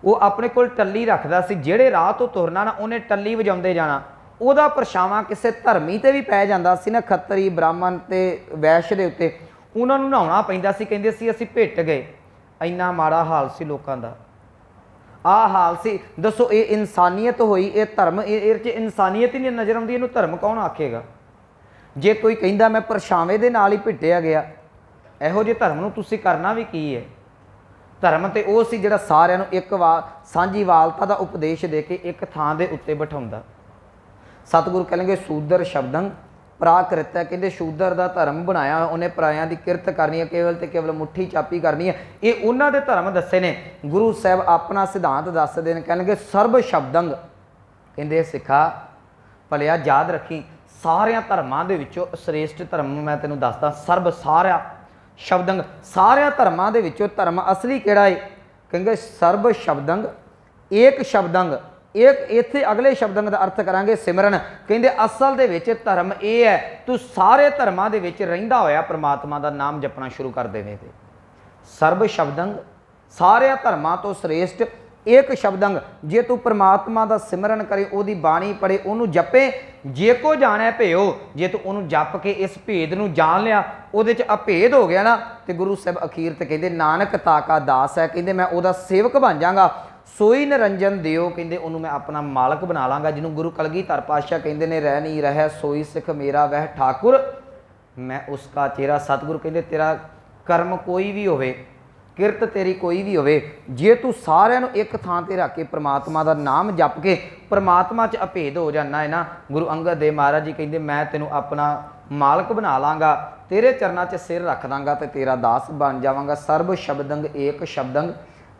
ਉਹ ਆਪਣੇ ਕੋਲ ਟੱਲੀ ਰੱਖਦਾ ਸੀ। ਜਿਹੜੇ ਰਾਹ ਤੋਂ ਤੁਰਨਾ ਨਾ, ਉਹਨੇ ਟੱਲੀ ਵਜਾਉਂਦੇ ਜਾਣਾ। ਉਹਦਾ ਪਰਛਾਵਾਂ ਕਿਸੇ ਧਰਮੀ ਤੇ ਵੀ ਪੈ ਜਾਂਦਾ ਸੀ ਨਾ, ਖੱਤਰੀ ਬ੍ਰਾਹਮਣ ਤੇ ਵੈਸ਼ ਦੇ ਉੱਤੇ, ਉਹਨਾਂ ਨੂੰ ਨਹਾਉਣਾ ਪੈਂਦਾ ਸੀ। ਕਹਿੰਦੇ ਸੀ ਅਸੀਂ ਭਿੱਟ ਗਏ। ਇੰਨਾ ਮਾੜਾ ਹਾਲ ਸੀ ਲੋਕਾਂ ਦਾ। ਆਹ ਹਾਲ ਸੀ। ਦੱਸੋ, ਇਹ ਇਨਸਾਨੀਅਤ ਹੋਈ? ਇਹ ਧਰਮ, ਇਹ 'ਚ ਇਨਸਾਨੀਅਤ ਹੀ ਨਹੀਂ ਨਜ਼ਰ ਆਉਂਦੀ, ਇਹਨੂੰ ਧਰਮ ਕੌਣ ਆਖੇਗਾ? ਜੇ ਕੋਈ ਕਹਿੰਦਾ ਮੈਂ ਪਰਛਾਵੇਂ ਦੇ ਨਾਲ ਹੀ ਭਿੱਟਿਆ ਗਿਆ, ਇਹੋ ਜਿਹੇ ਧਰਮ ਨੂੰ ਤੁਸੀਂ ਕਰਨਾ ਵੀ ਕੀ ਹੈ? ਧਰਮ ਤੇ ਉਹ ਸੀ ਜਿਹੜਾ ਸਾਰਿਆਂ ਨੂੰ ਇੱਕ ਸਾਂਝੀ ਵਾਲਤਾ ਦਾ ਉਪਦੇਸ਼ ਦੇ ਕੇ ਇੱਕ ਥਾਂ ਦੇ ਉੱਤੇ ਬਿਠਾਉਂਦਾ। ਸਤਿਗੁਰੂ ਕਹਿੰਦੇ ਸ਼ੂਦਰ ਸ਼ਬਦੰ ਪ੍ਰਾਕ੍ਰਿਤ ਹੈ। ਕਹਿੰਦੇ ਸ਼ੂਦਰ ਦਾ ਧਰਮ ਬਣਾਇਆ, ਉਹਨੇ ਪਰਾਇਆਂ ਦੀ ਕਿਰਤ ਕਰਨੀ ਹੈ, ਕੇਵਲ ਤੇ ਕੇਵਲ ਮੁੱਠੀ ਚਾਪੀ ਕਰਨੀ ਹੈ। ਇਹ ਉਹਨਾਂ ਦੇ ਧਰਮ ਦੱਸੇ ਨੇ। ਗੁਰੂ ਸਾਹਿਬ ਆਪਣਾ ਸਿਧਾਂਤ ਦੱਸਦੇ ਨੇ, ਕਹਿਣਗੇ ਸਰਬ ਸ਼ਬਦੰਗ। ਕਹਿੰਦੇ ਸਿੱਖਾ ਭਲਿਆ ਯਾਦ ਰੱਖੀ, ਸਾਰਿਆਂ ਧਰਮਾਂ ਦੇ ਵਿੱਚੋਂ ਸ੍ਰੇਸ਼ਟ ਧਰਮ ਮੈਂ ਤੈਨੂੰ ਦੱਸਦਾ, ਸਰਬ ਸਾਰਿਆਂ ਸ਼ਬਦੰਗ, ਸਾਰਿਆਂ ਧਰਮਾਂ ਦੇ ਵਿੱਚੋਂ ਧਰਮ ਅਸਲੀ ਕਿਹੜਾ ਹੈ? ਕਹਿੰਦੇ ਸਰਬ ਸ਼ਬਦੰਗ ਏਕ ਸ਼ਬਦੰਗ। ਇੱਕ ਇੱਥੇ ਅਗਲੇ ਸ਼ਬਦੰਗ ਦਾ ਅਰਥ ਕਰਾਂਗੇ ਸਿਮਰਨ। ਕਹਿੰਦੇ ਅਸਲ ਦੇ ਵਿੱਚ ਧਰਮ ਇਹ ਹੈ, ਤੂੰ ਸਾਰੇ ਧਰਮਾਂ ਦੇ ਵਿੱਚ ਰਹਿੰਦਾ ਹੋਇਆ ਪ੍ਰਮਾਤਮਾ ਦਾ ਨਾਮ ਜਪਣਾ ਸ਼ੁਰੂ ਕਰ ਦੇਵੇਂ। ਤੇ ਸਰਬ ਸ਼ਬਦੰਗ, ਸਾਰਿਆਂ ਧਰਮਾਂ ਤੋਂ ਸ੍ਰੇਸ਼ਟ ਇੱਕ ਸ਼ਬਦੰਗ। ਜੇ ਤੂੰ ਪ੍ਰਮਾਤਮਾ ਦਾ ਸਿਮਰਨ ਕਰੇ, ਉਹਦੀ ਬਾਣੀ ਪੜ੍ਹੇ, ਉਹਨੂੰ ਜਪੇ, ਜੇ ਕੋ ਜਾਣੈ ਭਿਓ, ਜੇ ਤੂੰ ਉਹਨੂੰ ਜਪ ਕੇ ਇਸ ਭੇਦ ਨੂੰ ਜਾਣ ਲਿਆ, ਉਹਦੇ 'ਚ ਅਭੇਦ ਹੋ ਗਿਆ ਨਾ, ਤੇ ਗੁਰੂ ਸਾਹਿਬ ਅਖੀਰ ਤੇ ਕਹਿੰਦੇ ਨਾਨਕ ਤਾਕਾ ਦਾਸ ਹੈ। ਕਹਿੰਦੇ ਮੈਂ ਉਹਦਾ ਸੇਵਕ ਬਣ ਜਾਵਾਂਗਾ। ਸੋਈ ਨਿਰੰਜਨ ਦਿਓ, ਕਹਿੰਦੇ ਉਹਨੂੰ ਮੈਂ ਆਪਣਾ ਮਾਲਕ ਬਣਾ ਲਾਂਗਾ। ਜਿਹਨੂੰ ਗੁਰੂ ਕਲਗੀਧਰ ਪਾਤਸ਼ਾਹ ਕਹਿੰਦੇ ਨੇ ਰਹਿ ਨਹੀਂ ਰਹਿ ਸੋਈ ਸਿੱਖ ਮੇਰਾ ਵਹਿ ਠਾਕੁਰ ਮੈਂ ਉਸਕਾ ਚਿਹਰਾ। ਸਤਿਗੁਰੂ ਕਹਿੰਦੇ ਤੇਰਾ ਕਰਮ ਕੋਈ ਵੀ ਹੋਵੇ, ਕਿਰਤ ਤੇਰੀ ਕੋਈ ਵੀ ਹੋਵੇ, ਜੇ ਤੂੰ ਸਾਰਿਆਂ ਨੂੰ ਇੱਕ ਥਾਂ ਤੇ ਰੱਖ ਕੇ ਪ੍ਰਮਾਤਮਾ ਦਾ ਨਾਮ ਜਪ ਕੇ ਪ੍ਰਮਾਤਮਾ 'ਚ ਅਭੇਦ ਹੋ ਜਾਣਾ ਹੈ ਨਾ, ਗੁਰੂ ਅੰਗਦ ਦੇਵ ਮਹਾਰਾਜ ਜੀ ਕਹਿੰਦੇ ਮੈਂ ਤੈਨੂੰ ਆਪਣਾ ਮਾਲਕ ਬਣਾ ਲਾਂਗਾ, ਤੇਰੇ ਚਰਨਾਂ 'ਚ ਸਿਰ ਰੱਖ ਦਾਂਗਾ ਤੇ ਤੇਰਾ ਦਾਸ ਬਣ ਜਾਵਾਂਗਾ। ਸਰਬ ਸ਼ਬਦੰਗ ਏਕ ਸ਼ਬਦੰਗ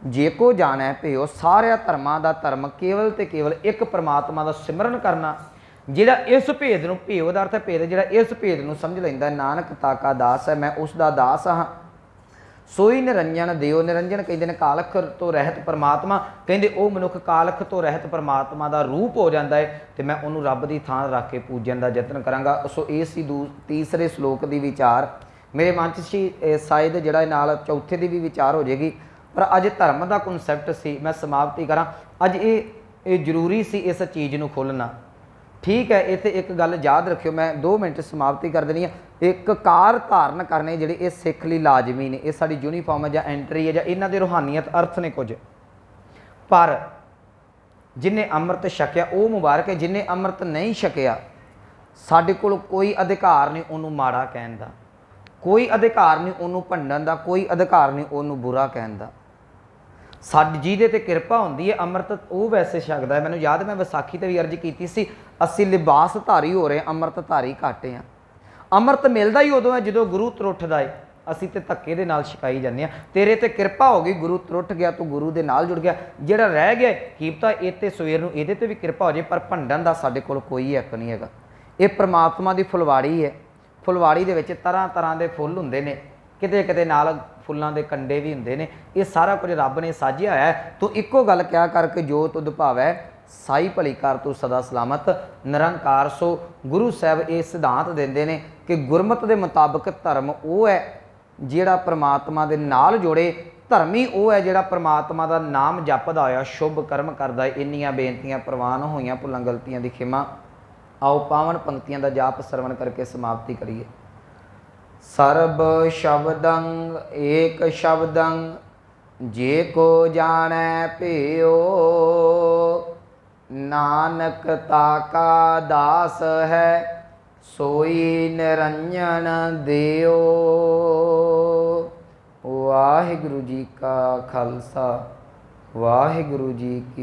ਜੇ ਕੋ ਜਾਣੈ ਭਿਓ। ਸਾਰਿਆਂ ਧਰਮਾਂ ਦਾ ਧਰਮ ਕੇਵਲ ਤੇ ਕੇਵਲ ਇੱਕ ਪ੍ਰਮਾਤਮਾ ਦਾ ਸਿਮਰਨ ਕਰਨਾ। ਜਿਹੜਾ ਇਸ ਭੇਦ ਨੂੰ, ਭੇਦ ਦਾ ਅਰਥ ਹੈ ਭੇਦ, ਜਿਹੜਾ ਇਸ ਭੇਦ ਨੂੰ ਸਮਝ ਲੈਂਦਾ, ਨਾਨਕ ਤਾਕਾ ਦਾਸ ਹੈ, ਮੈਂ ਉਸ ਦਾ ਦਾਸ ਹਾਂ। ਸੋਈ ਨਿਰੰਜਨ ਦਿਓ। ਨਿਰੰਜਨ ਕਹਿੰਦੇ ਨੇ ਕਾਲਖ ਤੋਂ ਰਹਿਤ ਪਰਮਾਤਮਾ। ਕਹਿੰਦੇ ਉਹ ਮਨੁੱਖ ਕਾਲਖ ਤੋਂ ਰਹਿਤ ਪਰਮਾਤਮਾ ਦਾ ਰੂਪ ਹੋ ਜਾਂਦਾ ਹੈ, ਤੇ ਮੈਂ ਉਹਨੂੰ ਰੱਬ ਦੀ ਥਾਂ ਰੱਖ ਕੇ ਪੂਜਣ ਦਾ ਯਤਨ ਕਰਾਂਗਾ। ਸੋ ਇਹ ਸੀ ਤੀਸਰੇ ਸ਼ਲੋਕ ਦੀ ਵਿਚਾਰ। ਮੇਰੇ ਮਨ 'ਚ ਸੀ ਸ਼ਾਇਦ ਜਿਹੜਾ ਨਾਲ ਚੌਥੇ ਦੀ ਵੀ ਵਿਚਾਰ ਹੋ ਜਾਏਗੀ, ਪਰ ਅੱਜ ਧਰਮ ਦਾ ਕਨਸੈਪਟ ਸੀ। ਮੈਂ ਸਮਾਪਤੀ ਕਰਾਂ। ਅੱਜ ਇਹ ਜ਼ਰੂਰੀ ਸੀ ਇਸ ਚੀਜ਼ ਨੂੰ ਖੋਲ੍ਹਣਾ। ਠੀਕ ਹੈ, ਇੱਥੇ ਇੱਕ ਗੱਲ ਯਾਦ ਰੱਖਿਓ, ਮੈਂ 2 ਮਿੰਟ ਸਮਾਪਤੀ ਕਰ ਦੇਣੀ ਹੈ। ਇੱਕ ਕਾਰ ਧਾਰਨ ਕਰਨੇ ਜਿਹੜੇ ਇਹ ਸਿੱਖ ਲਈ ਲਾਜ਼ਮੀ ਨੇ। ਇਹ ਸਾਡੀ ਯੂਨੀਫਾਰਮ ਹੈ ਜਾਂ ਐਂਟਰੀ ਹੈ ਜਾਂ ਇਹਨਾਂ ਦੇ ਰੂਹਾਨੀਅਤ ਅਰਥ ਨੇ ਕੁਝ। ਪਰ ਜਿਹਨੇ ਅੰਮ੍ਰਿਤ ਛਕਿਆ ਉਹ ਮੁਬਾਰਕ ਹੈ, ਜਿਹਨੇ ਅੰਮ੍ਰਿਤ ਨਹੀਂ ਛਕਿਆ ਸਾਡੇ ਕੋਲ ਕੋਈ ਅਧਿਕਾਰ ਨਹੀਂ ਉਹਨੂੰ ਮਾੜਾ ਕਹਿਣ ਦਾ, ਕੋਈ ਅਧਿਕਾਰ ਨਹੀਂ ਉਹਨੂੰ ਭੰਡਣ ਦਾ, ਕੋਈ ਅਧਿਕਾਰ ਨਹੀਂ ਉਹਨੂੰ ਬੁਰਾ ਕਹਿਣ ਦਾ। ਸਾਡੀ ਜਿਹਦੇ ਤੇ ਕਿਰਪਾ ਹੁੰਦੀ ਹੈ ਅੰਮ੍ਰਿਤ ਉਹ ਵੈਸੇ ਛਕਦਾ ਹੈ। ਮੈਨੂੰ ਯਾਦ, ਮੈਂ ਵਿਸਾਖੀ ਤੇ ਵੀ ਅਰਜ਼ ਕੀਤੀ ਸੀ, ਅਸੀਂ ਲਿਬਾਸ ਧਾਰੀ ਹੋ ਰਹੇ, ਅੰਮ੍ਰਿਤ ਧਾਰੀ ਘੱਟ ਹਾਂ। ਅੰਮ੍ਰਿਤ ਮਿਲਦਾ ਹੀ ਉਦੋਂ ਹੈ ਜਦੋਂ ਗੁਰੂ ਤਰੁੱਠਦਾ ਹੈ। ਅਸੀਂ ਤੇ ਧੱਕੇ ਦੇ ਨਾਲ ਛਕਾਈ ਜਾਂਦੇ ਹਾਂ। ਤੇਰੇ ਤੇ ਕਿਰਪਾ ਹੋ ਗਈ, ਗੁਰੂ ਤਰੁੱਠ ਗਿਆ, ਤੂੰ ਗੁਰੂ ਦੇ ਨਾਲ ਜੁੜ ਗਿਆ। ਜਿਹੜਾ ਰਹਿ ਗਿਆ ਕੀ ਪਤਾ ਇਹ ਤੇ ਸਵੇਰ ਨੂੰ ਇਹਦੇ ਤੇ ਵੀ ਕਿਰਪਾ ਹੋ ਜਾਏ, ਪਰ ਭੰਡਣ ਦਾ ਸਾਡੇ ਕੋਲ ਕੋਈ ਹੱਕ ਨਹੀਂ ਹੈਗਾ। ਇਹ ਪ੍ਰਮਾਤਮਾ ਦੀ ਫੁਲਵਾੜੀ ਹੈ। ਫੁਲਵਾੜੀ ਦੇ ਵਿੱਚ ਤਰ੍ਹਾਂ ਤਰ੍ਹਾਂ ਦੇ ਫੁੱਲ ਹੁੰਦੇ ਨੇ, ਕਿਤੇ ਕਿਤੇ ਨਾਲ ਫੁੱਲਾਂ ਦੇ ਕੰਡੇ ਵੀ ਹੁੰਦੇ ਨੇ। ਇਹ ਸਾਰਾ ਕੁਝ ਰੱਬ ਨੇ ਸਾਜਿਆ ਹੋਇਆ। ਤੂੰ ਇੱਕੋ ਗੱਲ ਕਿਹਾ ਕਰਕੇ ਜੋ ਤੁਧ ਭਾਵੈ ਸਾਈ ਭਲੀ ਕਰ ਤੂੰ ਸਦਾ ਸਲਾਮਤ ਨਿਰੰਕਾਰ। ਸੋ ਗੁਰੂ ਸਾਹਿਬ ਇਹ ਸਿਧਾਂਤ ਦਿੰਦੇ ਨੇ ਕਿ ਗੁਰਮਤਿ ਦੇ ਮੁਤਾਬਕ ਧਰਮ ਉਹ ਹੈ ਜਿਹੜਾ ਪ੍ਰਮਾਤਮਾ ਦੇ ਨਾਲ ਜੋੜੇ, ਧਰਮੀ ਉਹ ਹੈ ਜਿਹੜਾ ਪ੍ਰਮਾਤਮਾ ਦਾ ਨਾਮ ਜਪਦਾ ਹੋਇਆ ਸ਼ੁਭ ਕਰਮ ਕਰਦਾ ਹੈ। ਇੰਨੀਆਂ ਬੇਨਤੀਆਂ ਪ੍ਰਵਾਨ ਹੋਈਆਂ, ਭੁੱਲਾਂ ਗਲਤੀਆਂ ਦੀ ਖਿਮਾ। ਆਓ ਪਾਵਨ ਪੰਕਤੀਆਂ ਦਾ ਜਾਪ ਸਰਵਣ ਕਰਕੇ ਸਮਾਪਤੀ ਕਰੀਏ। ਸਰਬ ਸ਼ਬਦੰ ਏਕ ਸ਼ਬਦੰ ਜੇ ਕੋ ਜਾਣੈ ਭਿਓ, ਨਾਨਕ ਤਾਕਾ ਦਾਸ ਹੈ ਸੋਈ ਨਿਰੰਜਨ ਦਿਓ। ਵਾਹਿਗੁਰੂ ਜੀ ਕਾ ਖਾਲਸਾ, ਵਾਹਿਗੁਰੂ ਜੀ ਕੀ